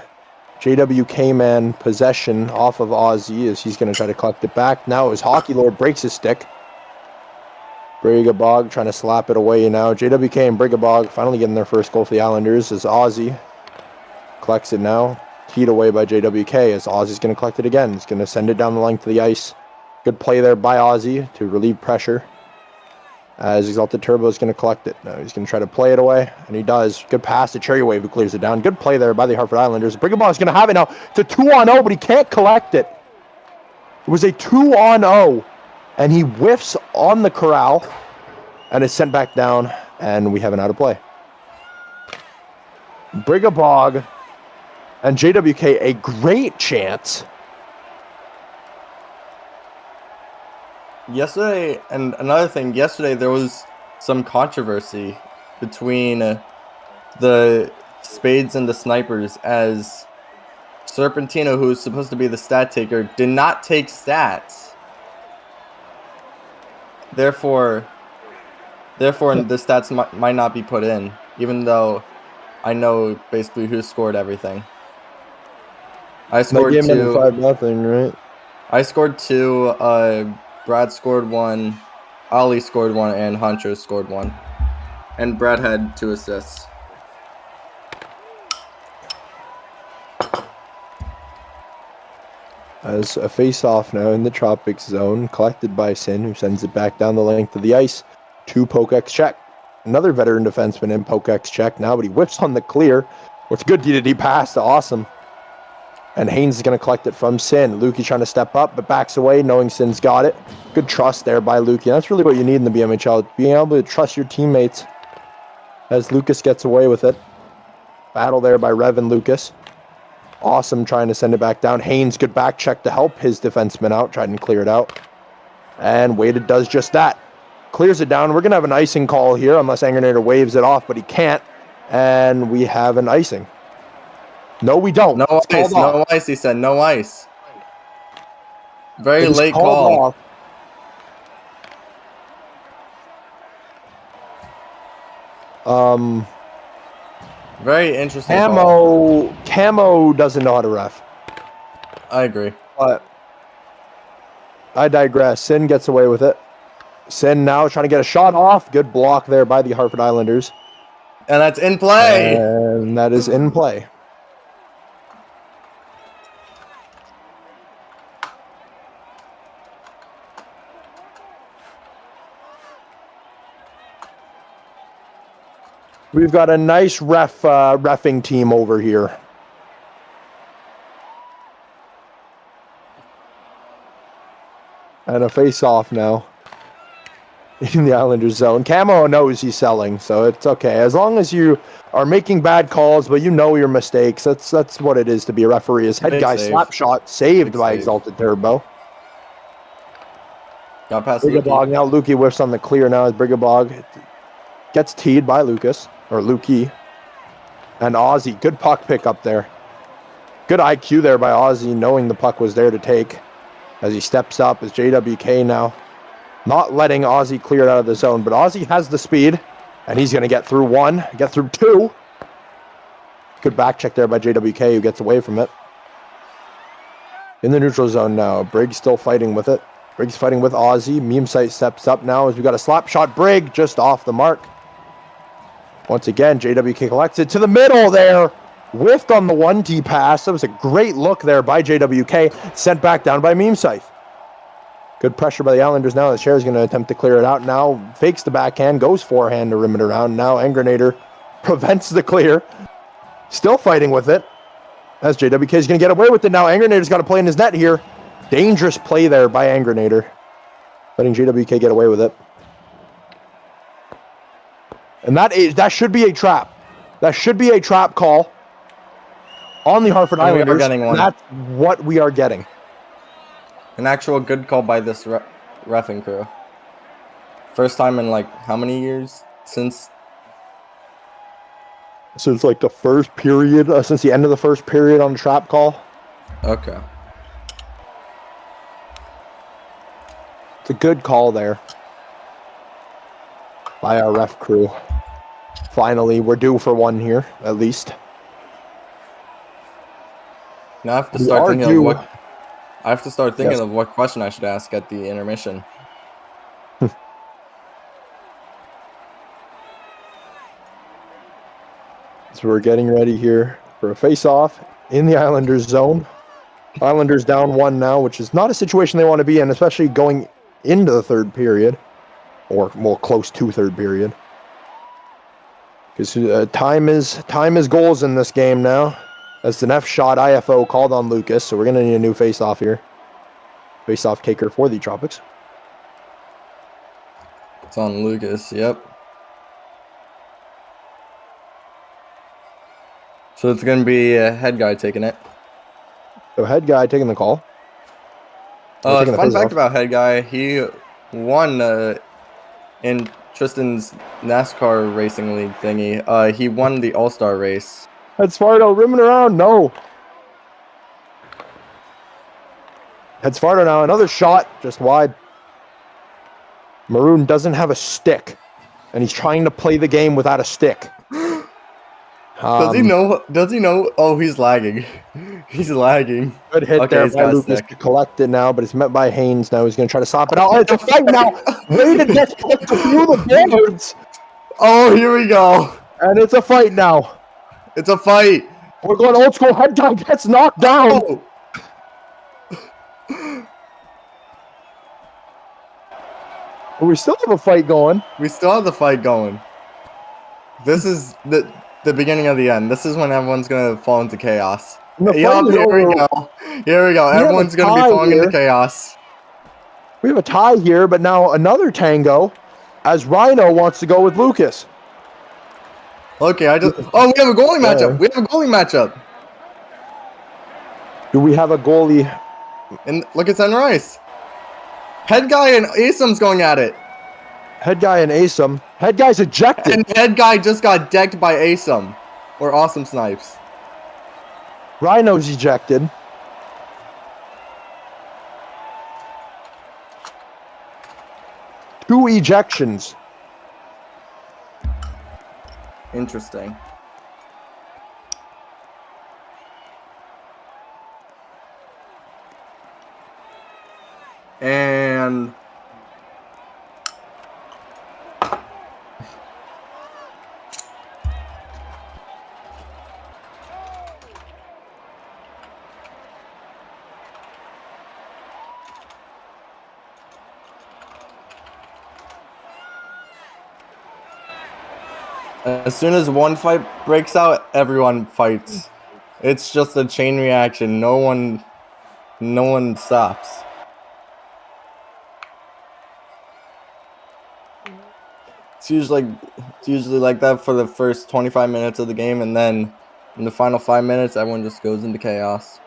JWK man possession off of Ozzy as he's going to try to collect it back. Now as Hockey Lord breaks his stick. Brigabog trying to slap it away now. JWK and Brigabog finally getting their first goal for the Islanders as Ozzy collects it now. Teed away by JWK as Ozzy's going to collect it again. He's going to send it down the length of the ice. Good play there by Ozzy to relieve pressure. As Exalted Turbo is going to collect it. Now he's going to try to play it away, and he does. Good pass to Cherry Wave, who clears it down. Good play there by the Hartford Islanders. Brigabog is going to have it now. It's a 2-on-0, but he can't collect it. It was a 2-on-0, and he whiffs on the corral, and is sent back down, and we have an out of play. Brigabog and JWK, a great chance. Yesterday, and another thing, yesterday there was some controversy between the Spades and the Snipers as Serpentino, who's supposed to be the stat taker, did not take stats. Therefore, the stats might not be put in, even though I know basically who scored everything. I scored That game ended two. 5-0, right? I scored two. Brad scored one. Ollie scored one, and Hunter scored one. And Brad had 2 assists. As a face-off now in the Tropics zone, collected by Sin, who sends it back down the length of the ice to Pokex check. Another veteran defenseman in Pokex check now, but he whips on the clear. What's good DD pass to Awesome. And Haynes is going to collect it from Sin. Lukey trying to step up, but backs away, knowing Sin's got it. Good trust there by Lukey. That's really what you need in the BMHL, being able to trust your teammates. As Lucas gets away with it. Battle there by Rev and Lucas. Awesome trying to send it back down. Haynes, good back check to help his defenseman out, trying to clear it out. And Waded does just that. Clears it down. We're going to have an icing call here, unless Angernator waves it off, but he can't. And we have an icing. No, we don't. No It's ice. called off. No ice. He said no ice. Very It was late called call. off. Very interesting. Call. Camo doesn't know how to ref. I agree. But I digress. Sin gets away with it. Sin now trying to get a shot off. Good block there by the Hartford Islanders. And that's in play. And that is in play. We've got a nice reffing team over here. And a face-off now in the Islanders zone. Camo knows he's selling, so it's okay. As long as you are making bad calls, but you know your mistakes, that's what it is to be a referee. His head Big guy save. slap shot saved Big by save. Exalted Turbo. Got past Brigabog Lukey. now. Lukey whiffs on the clear now as Brigabog gets teed by Lucas, or Lukey. And Ozzy, good puck pick up there. Good IQ there by Ozzy, knowing the puck was there to take. As he steps up, as JWK now not letting Ozzy clear it out of the zone. But Ozzy has the speed, and he's going to get through one, get through two. Good back check there by JWK, who gets away from it. In the neutral zone now. Briggs still fighting with it. Briggs fighting with Ozzy. Meme site steps up now as we got a slap shot. Briggs just off the mark. Once again, JWK collects it to the middle there. Whiffed on the 1T pass. That was a great look there by JWK. Sent back down by Meme Scythe. Good pressure by the Islanders now. The Share is going to attempt to clear it out now. Fakes the backhand. Goes forehand to rim it around. Now Angranator prevents the clear. Still fighting with it. As JWK is going to get away with it now. Angranator's got to play in his net here. Dangerous play there by Angranator. Letting JWK get away with it. And that should be a trap. That should be a trap call on the Hartford Islanders. We are getting one. That's what we are getting. An actual good call by this reffing crew. First time in like how many years since? Since like the first period, since the end of the first period on the trap call. Okay. It's a good call there by our ref crew. Finally, we're due for one here, at least. Now I have to start thinking of what. I have to start thinking of what question I should ask at the intermission. So we're getting ready here for a face-off in the Islanders zone. Islanders down one now, which is not a situation they want to be in, especially going into the third period, or more close to third period. Because time is goals in this game now. That's an F shot IFO called on Lucas, so we're going to need a new face-off here. Face-off taker for the Tropics. It's on Lucas, yep. So it's going to be a head guy taking it. So head guy taking the call. Fun fact about head guy, he won in Tristan's NASCAR racing league thingy. He won the All-Star race. That's Fardo rimming around. No. Heads Fardo now. Another shot just wide. Maroon doesn't have a stick, and he's trying to play the game without a stick. Does he know? Does he know? Oh, he's lagging. He's lagging. Good hit there by Lucas to collect it now, but it's met by Haynes now. He's going to try to stop it. Oh, it's a fight now. Way to get through the boards. Oh, here we go. And it's a fight now. It's a fight. We're going old school. Head guy gets knocked down. Oh. We still have a fight going. We still have the fight going. This is the beginning of the end. This is when everyone's going to fall into chaos. Yep, here we go. Here we go. Everyone's going to be falling into chaos. We have a tie here, but now another tango as Rhino wants to go with Lucas. Okay, we have a goalie matchup. We have a goalie matchup. Do we have a goalie? And look at Sunrise. Head guy and Asim's going at it. Head guy and Asim. Head guy's ejected. And head guy just got decked by Asim. Or Awesome Snipes. Rhino's ejected. Two ejections. Interesting. And as soon as one fight breaks out, everyone fights. It's just a chain reaction. No one stops. It's usually like that for the first 25 minutes of the game, and then in the final 5 minutes, everyone just goes into chaos.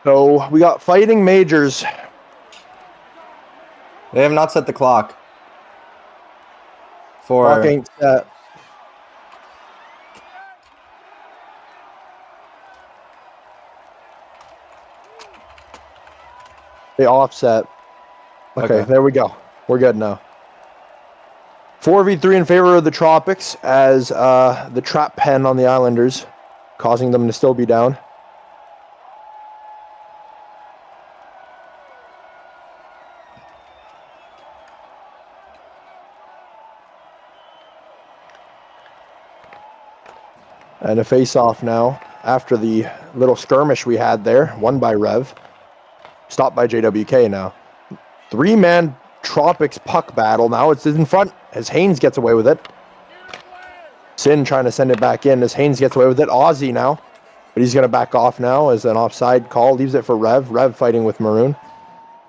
So we got fighting majors. They have not set the clock. for ain't set. They offset. Okay, there we go. We're good now. 4v3 in favor of the Tropics as the trap pen on the Islanders, causing them to still be down. And a face-off now after the little skirmish we had there, won by Rev. Stopped by JWK now. 3-man Tropics puck battle. Now it's in front as Haynes gets away with it. Sin trying to send it back in as Haynes gets away with it. Aussie now. But he's going to back off now as an offside call. Leaves it for Rev. Rev fighting with Maroon.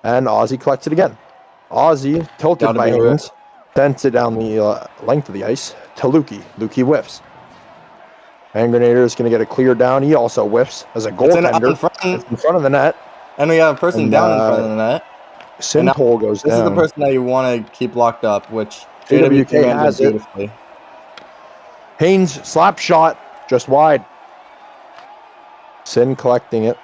And Aussie collects it again. Aussie tilted by Haynes. Sends it down the length of the ice to Lukey. Lukey whiffs. Hand Grenadier is going to get a clear down. He also whiffs as a goaltender. It's in front of the net. And we have a person down in front of the net. Sintol goes down. This is the person that you want to keep locked up, which JWK has it. Haynes, slap shot, just wide. Sin collecting it.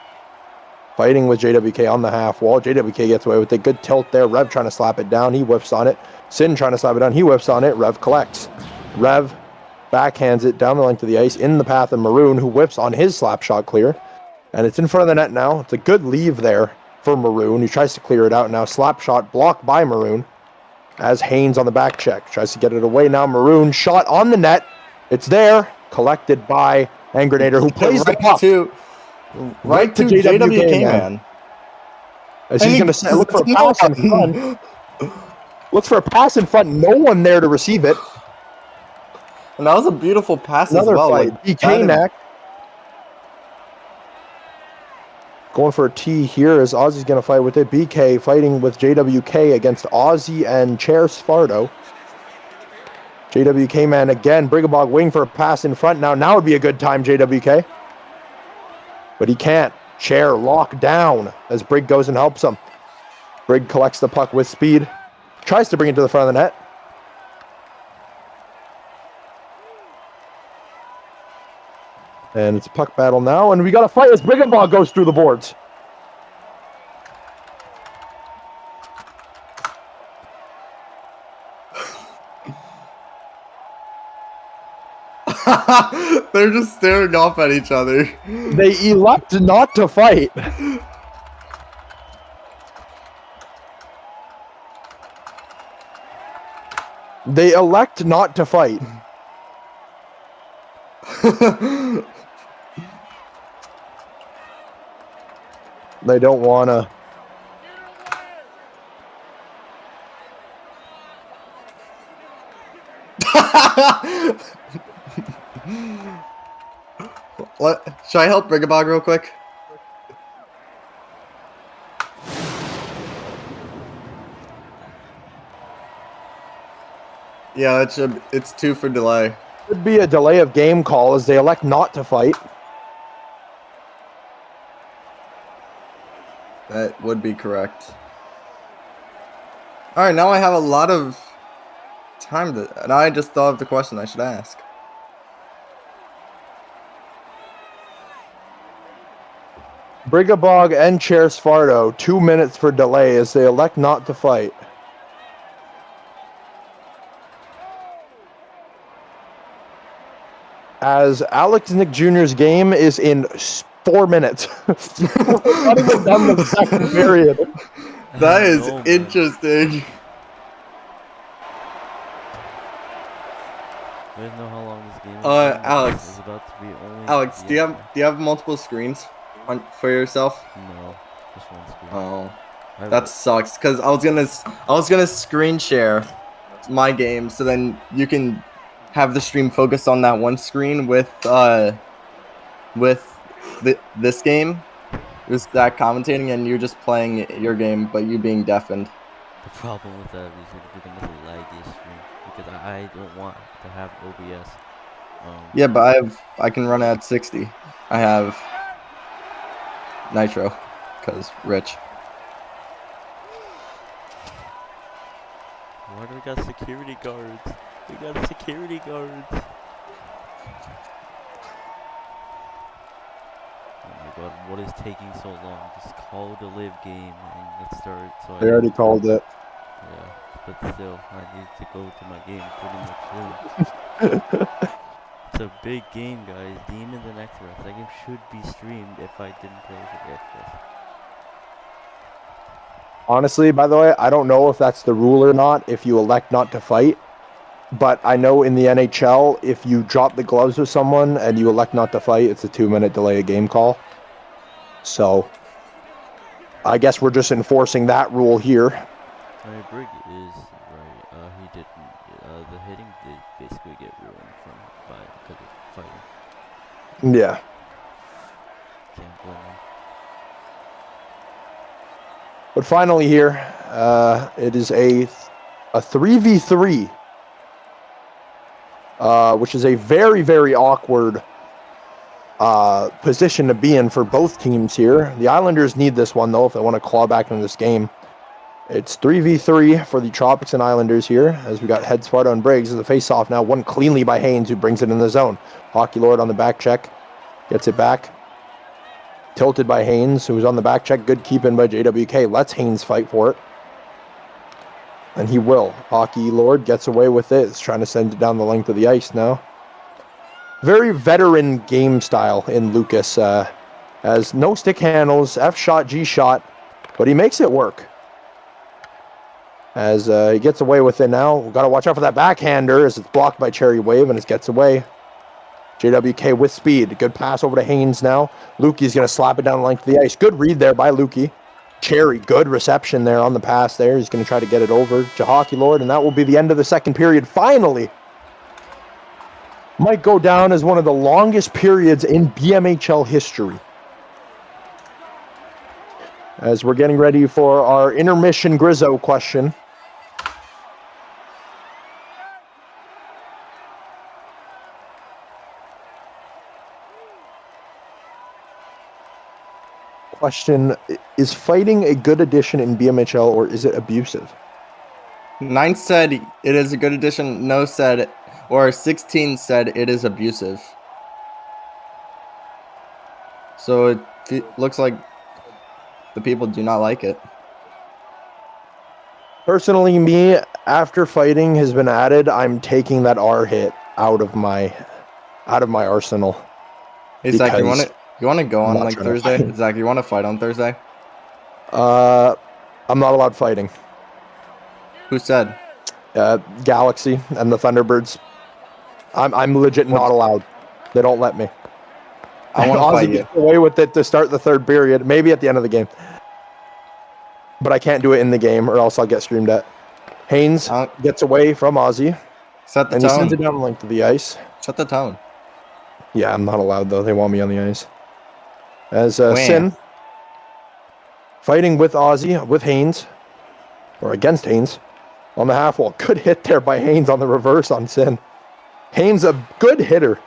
Fighting with JWK on the half wall. JWK gets away with a good tilt there. Rev trying to slap it down. He whiffs on it. Sin trying to slap it down. He whiffs on it. Rev collects. Rev backhands it down the length of the ice in the path of Maroon, who whips on his slap shot clear. And it's in front of the net now. It's a good leave there for Maroon. He tries to clear it out now. Slap shot blocked by Maroon as Haynes on the back check. Tries to get it away now. Maroon shot on the net. It's there. Collected by Hand Grenadier, who plays the puck. Right to JWK, man. As he's going to look for a pass in front. Looks for a pass in front. No one there to receive it. And that was a beautiful pass Another as well. Fight. Like, BK neck. Going for a T here as Aussie's going to fight with it. BK fighting with JWK against Aussie and Chair Sfardo. JWK man again. Brigabog waiting for a pass in front. Now would be a good time, JWK. But he can't. Chair locked down as Brig goes and helps him. Brig collects the puck with speed. Tries to bring it to the front of the net. And it's a puck battle now. And we got a fight as Brigabog goes through the boards. They're just staring off at each other. They elect not to fight. They elect not to fight. They don't want to. Should I help Brigabog real quick? Yeah, it's 2 for delay. Could be a delay of game call as they elect not to fight. That would be correct. All right, now I have a lot of time to. And I just thought of the question I should ask. Brigabog and Chair Sfardo, 2 minutes for delay as they elect not to fight. As Alex Nick Jr.'s game is in 4 minutes. Not even done the second period. That is interesting. I don't know how long this game is. Alex. It's about to be only. Alex, do you have multiple screens for yourself? No, just one screen. Oh, that sucks. Cause I was gonna screen share my game so then you can have the stream focus on that one screen with this game. Just that commentating and you're just playing your game, but you being deafened. The problem with that is it's gonna make a laggy stream because I don't want to have OBS. Yeah, but I can run at 60. I have Nitro, cause rich. Why do we got security guards? We got security guards. Oh my god, what is taking so long? Just call the live game and let's start. So They already called it. Yeah, but still, I need to go to my game pretty much soon. It's a big game, guys. Demons and Express. That game should be streamed if I didn't play for the Express. Honestly, by the way, I don't know if that's the rule or not if you elect not to fight. But I know in the NHL, if you drop the gloves with someone and you elect not to fight, it's a 2-minute delay of game call. So I guess we're just enforcing that rule here. I mean, Brig is right. He didn't. The hitting did basically get ruined because of fighting. Yeah. Can't blame him. But finally here, it is a 3v3, which is a very, very awkward position to be in for both teams here. The Islanders need this one, though, if they want to claw back into this game. It's 3v3 for the Tropics and Islanders here, as we got Head Sparta and Briggs as the face-off now, won cleanly by Haynes, who brings it in the zone. Hockey Lord on the back check, gets it back. Tilted by Haynes, who was on the back check. Good keep in by JWK. Lets Haynes fight for it. And he will. Hockey Lord gets away with it. Is trying to send it down the length of the ice now. Very veteran game style in Lucas. Has no stick handles, F shot, G shot, but he makes it work. As he gets away with it now. We've got to watch out for that backhander as it's blocked by Cherry Wave and it gets away. JWK with speed. Good pass over to Haynes now. Lukey's going to slap it down the length of the ice. Good read there by Lukey. Cherry, good reception there on the pass there. He's going to try to get it over to Hockey Lord, and that will be the end of the second period. Finally, might go down as one of the longest periods in BMHL history. As we're getting ready for our intermission Grizzo question. Question, is fighting a good addition in BMHL or is it abusive? 9 said it is a good addition. No said, or 16 said it is abusive. So it looks like the people do not like it. Personally, me, after fighting has been added, I'm taking that R hit out of my arsenal. Hey Zach, you want to go on like Thursday? Zach, you want to fight on Thursday? I'm not allowed fighting. Who said? Galaxy and the Thunderbirds. I'm legit not allowed. They don't let me. I want to fight you. Gets away with it to start the third period, maybe at the end of the game. But I can't do it in the game, or else I'll get screamed at. Haynes gets away from Ozzy. Set the and tone. He sends it down the length of the ice. Set the tone. Yeah, I'm not allowed, though. They want me on the ice. As Sin fighting with Ozzy, with Haynes, or against Haynes, on the half wall. Good hit there by Haynes on the reverse on Sin. Haynes, a good hitter,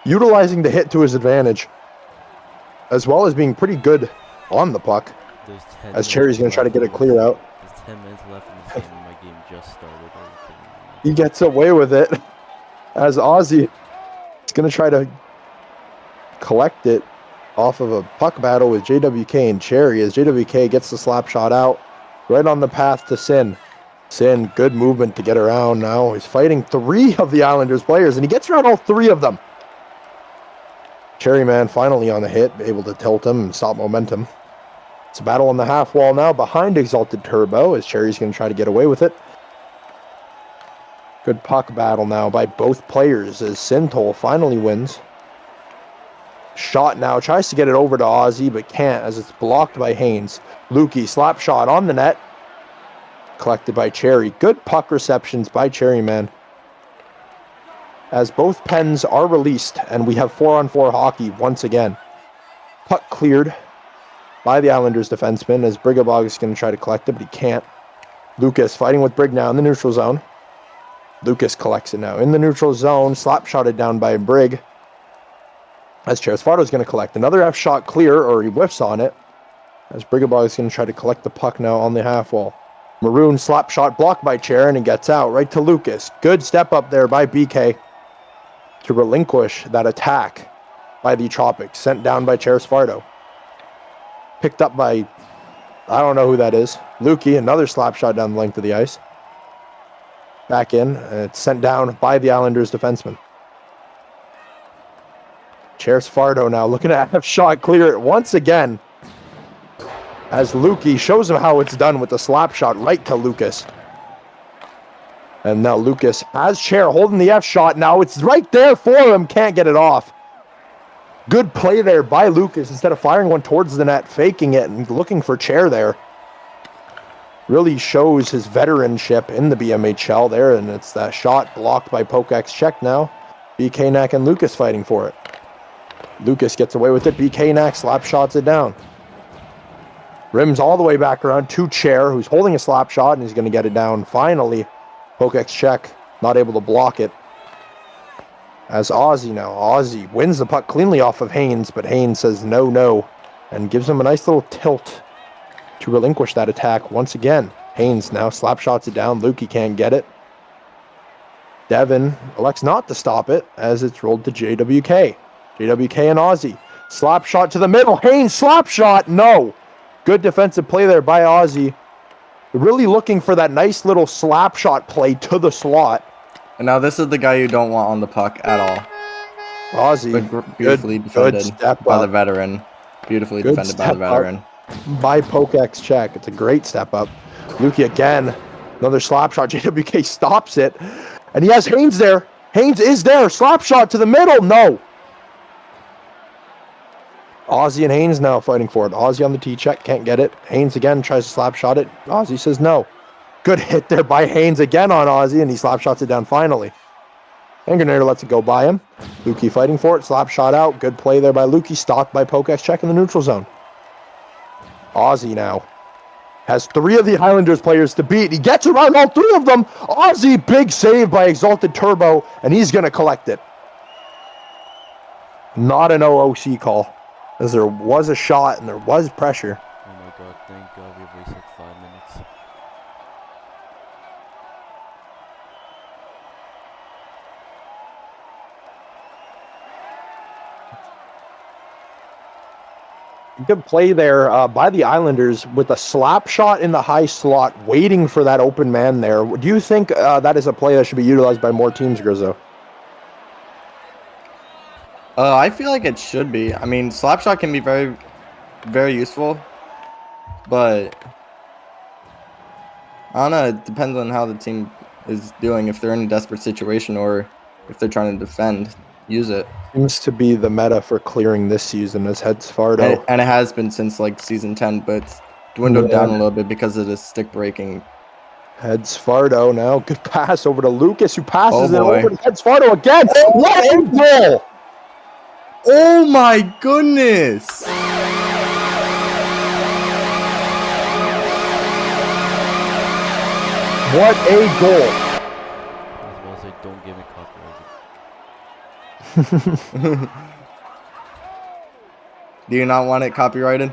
utilizing the hit to his advantage, as well as being pretty good on the puck. As Cherry's going to try to get it clear out. There's 10 minutes left in this game and my game just started. He gets away with it as Ozzy is going to try to collect it off of a puck battle with JWK and Cherry as JWK gets the slap shot out right on the path to Sin. Sin, good movement to get around now. He's fighting 3 of the Islanders players and he gets around all 3 of them. Cherry man finally on the hit, able to tilt him and stop momentum. It's a battle on the half wall now behind Exalted Turbo as Cherry's going to try to get away with it. Good puck battle now by both players as Sintol finally wins. Shot now, tries to get it over to Ozzy, but can't as it's blocked by Haynes. Lukey, slap shot on the net. Collected by Cherry. Good puck receptions by Cherry man. As both pens are released, and we have 4-on-4 hockey once again. Puck cleared by the Islanders defenseman as Brigabog is going to try to collect it, but he can't. Lucas fighting with Brig now in the neutral zone. Lucas collects it now in the neutral zone. Slap shotted down by Brig. As Cheresfardo is going to collect another F shot clear, or he whiffs on it. As Brigabog is going to try to collect the puck now on the half wall. Maroon slap shot blocked by Chair, and he gets out right to Lucas. Good step up there by BK to relinquish that attack by the Tropics. Sent down by Chair Sfardo. Picked up by, I don't know who that is. Lukey, another slap shot down the length of the ice. Back in, and it's sent down by the Islanders defenseman. Chair Sfardo now looking to have shot clear it once again, as Lukey shows him how it's done with the slap shot right to Lucas. And now Lucas has Chair holding the F shot. Now it's right there for him. Can't get it off. Good play there by Lucas. Instead of firing one towards the net, faking it and looking for Chair there. Really shows his veteranship in the BMHL there. And it's that shot blocked by Pokax Check now. BK Knack and Lucas fighting for it. Lucas gets away with it. BK Knack slap shots it down. Rims all the way back around to Chair, who's holding a slap shot, and he's going to get it down. Finally, Pokax Check not able to block it. As Ozzy now. Ozzy wins the puck cleanly off of Haynes, but Haynes says no, and gives him a nice little tilt to relinquish that attack once again. Haynes now slap shots it down. Lukey can't get it. Devin elects not to stop it as it's rolled to JWK. JWK and Ozzy. Slap shot to the middle. Haynes slap shot. No. Good defensive play there by Ozzy. Really looking for that nice little slap shot play to the slot. And now this is the guy you don't want on the puck at all. Ozzy, Beautifully defended by the veteran. Beautifully defended by the veteran. By Pokax Check. It's a great step up. Lukey again. Another slap shot. JWK stops it. And he has Haynes there. Haynes is there. Slap shot to the middle. No. Ozzy and Haynes now fighting for it. Ozzy on the T-check, can't get it. Haynes again tries to slap shot it. Ozzy says no. Good hit there by Haynes again on Ozzy, and he slap shots it down finally. Grenadier lets it go by him. Lukey fighting for it. Slap shot out. Good play there by Lukey. Stopped by Pokax Check in the neutral zone. Ozzy now has 3 of the Islanders players to beat. He gets around all 3 of them. Ozzy, big save by Exalted Turbo, and he's going to collect it. Not an OOC call, as there was a shot and there was pressure. Oh my god, thank god we wasted 5 minutes. Good play there by the Islanders with a slap shot in the high slot, waiting for that open man there. Do you think that is a play that should be utilized by more teams, Grizzo? I feel like it should be. I mean, slapshot can be very, very useful, but I don't know. It depends on how the team is doing. If they're in a desperate situation or if they're trying to defend, use it. Seems to be the meta for clearing this season as Heads Fardo. And it has been since like season 10, but it's dwindled down a little bit because of the stick breaking. Heads Fardo now. Good pass over to Lucas, who passes it boy. over to Heads Fardo again. What a goal! Oh my goodness! What a goal! I was about to say, don't give me copyrighted. Do you not want it copyrighted?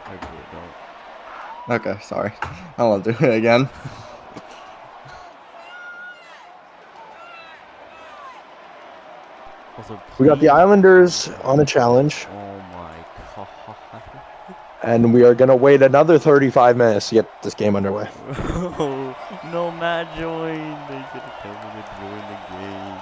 I really don't. Okay, sorry. I won't do it again. Also, We got the Islanders on a challenge, oh my god. and we are going to wait another 35 minutes to get this game underway. No, Matt joined. They should have told me to join the game.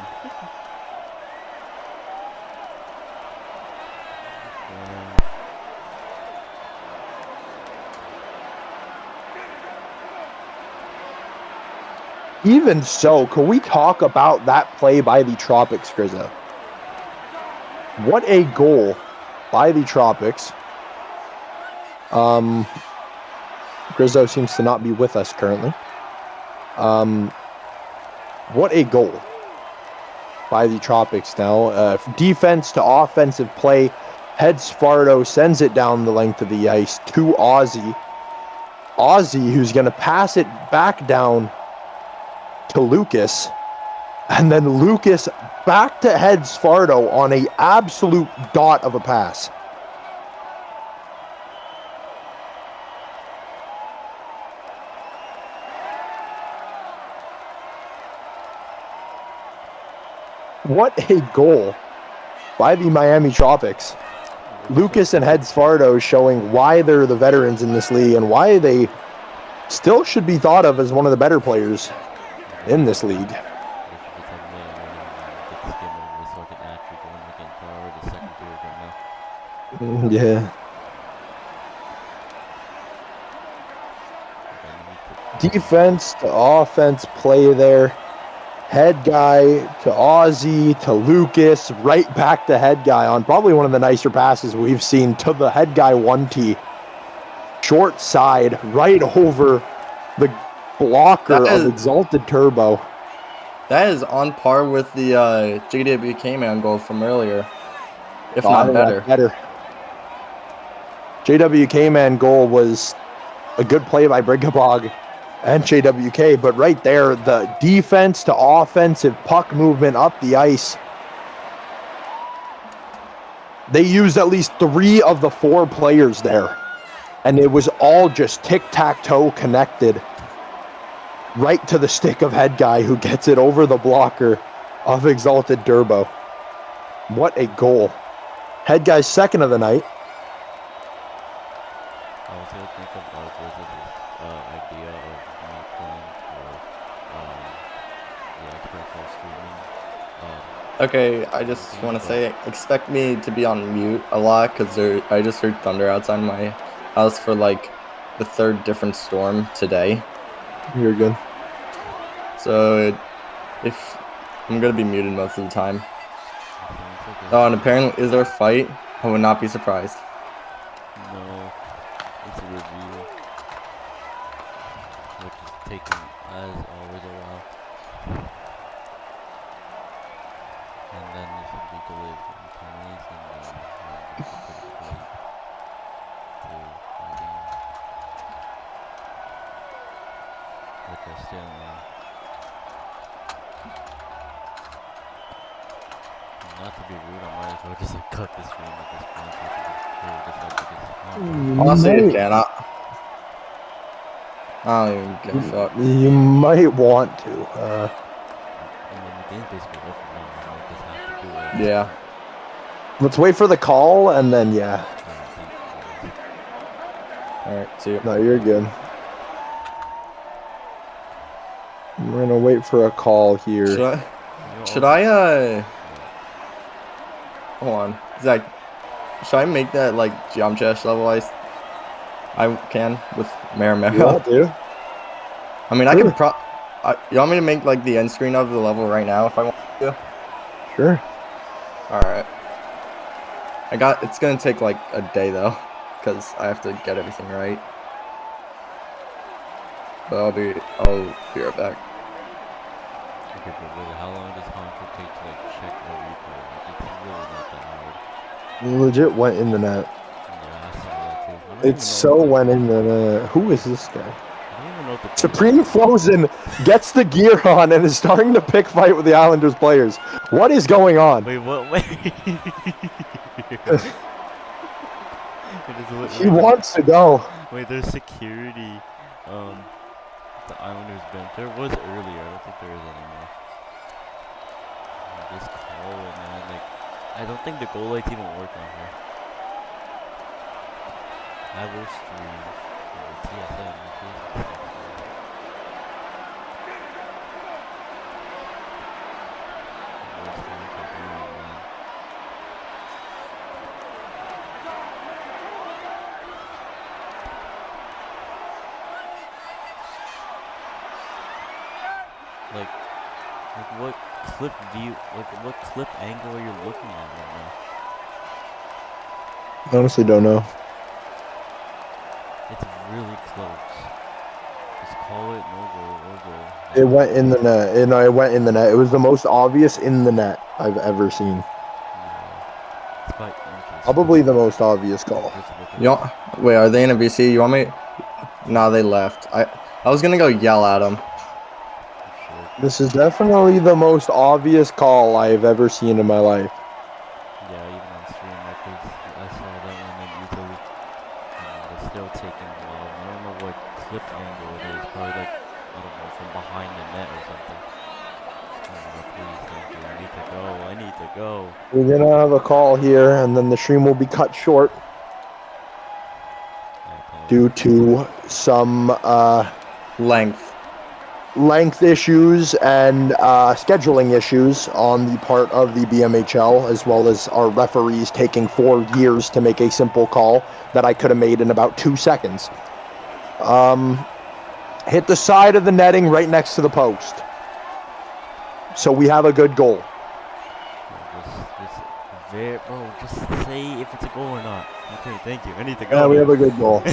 Even so, can we talk about that play by the Tropics, Grizzo? What a goal by the Tropics. Grizzo seems to not be with us currently. What a goal by the Tropics now. Defense to offensive play. Heads Fardo sends it down the length of the ice to Ozzy. Ozzy, who's going to pass it back down to Lucas, and then Lucas back to Heads Fardo on a absolute dot of a pass. What a goal by the Miami Tropics. Lucas and Heads Fardo showing why they're the veterans in this league and why they still should be thought of as one of the better players in this league. Yeah. Defense to offense play there. Head guy to Ozzy to Lucas, right back to head guy on probably one of the nicer passes we've seen to the head guy 1T. Short side, right over the blocker of Exalted Turbo. That is on par with the JWK man goal from earlier, if not better. JWK man goal was a good play by Brigabog and JWK, but right there, the defense to offensive puck movement up the ice. They used at least 3 of the 4 players there, and it was all just tic-tac-toe connected right to the stick of head guy who gets it over the blocker of Exalted Turbo. What a goal. Head guy's second of the night. I was gonna think of idea of me playing for Okay, I just want to say, expect me to be on mute a lot because I just heard thunder outside my house for like the 3rd different storm today. You're good. So if I'm gonna be muted most of the time. Oh, and apparently, is there a fight? I would not be surprised. No, it's a review, which is taking, as always, a while. And then this will be delayed for penalties, and then this is pretty great to fighting, which I still know. Not to be rude, I might as well just like cut this stream at this point. Honestly, it cannot. I don't even give a fuck. You might want to. I mean, the game's basically over now. I might just have to do it. Yeah. Let's wait for the call, and then, yeah. Alright, see you. No, you're good. We're going to wait for a call here. Should I hold on. Zach, should I make that, like, jump chest level I can with Maramero? Yeah, dude. I mean, sure. You want me to make, like, the end screen of the level right now if I want to? Sure. Alright. It's gonna take, like, a day, though, because I have to get everything right. But I'll be right back. Okay, but really, how long does Hartford take to, like, check the replay? Like, it's really not that hard. Legit went in the net. Yeah, I saw that too. It so went in the net. Who is this guy? I don't even know what the Supreme Frozen gets the gear on and is starting to pick fight with the Islanders players. What is going on? Wait, what? Wait. He wants to go. Wait, there's security. The Islanders bench. There was earlier. I don't think there is anymore. Just call it, man. Like, I don't think the goal lights even work on here. I will stream TSM. Like what clip view, like what clip angle are you looking at right now? Honestly, don't know. It's really close. Just call it no goal or goal. It went in the net. It went in the net. It was the most obvious in the net I've ever seen. Yeah. It's quite interesting. Probably the most obvious call. Wait, are they in a VC? You want me? Nah, they left. I was gonna go yell at them. This is definitely the most obvious call I've ever seen in my life. Yeah, even on stream, I saw that one in easily. It's still taking a while. I don't know what clip angle it is. Probably like, I don't know, from behind the net or something. please, thank you. I need to go. I need to go. We're gonna have a call here, and then the stream will be cut short due to some length issues and scheduling issues on the part of the BMHL, as well as our referees taking 4 years to make a simple call that I could have made in about 2 seconds. Hit the side of the netting right next to the post. So we have a good goal. Just say if it's a goal or not. Okay, thank you. I need to go. Yeah, we have a good goal.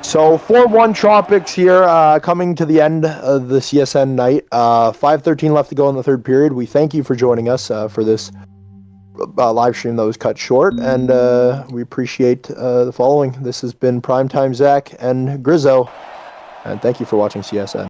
So 4-1 Tropics here, coming to the end of the CSN night. 5:13 left to go in the third period. We thank you for joining us for this live stream that was cut short, and we appreciate the following. This has been Primetime Zach and Grizzo, and thank you for watching CSN.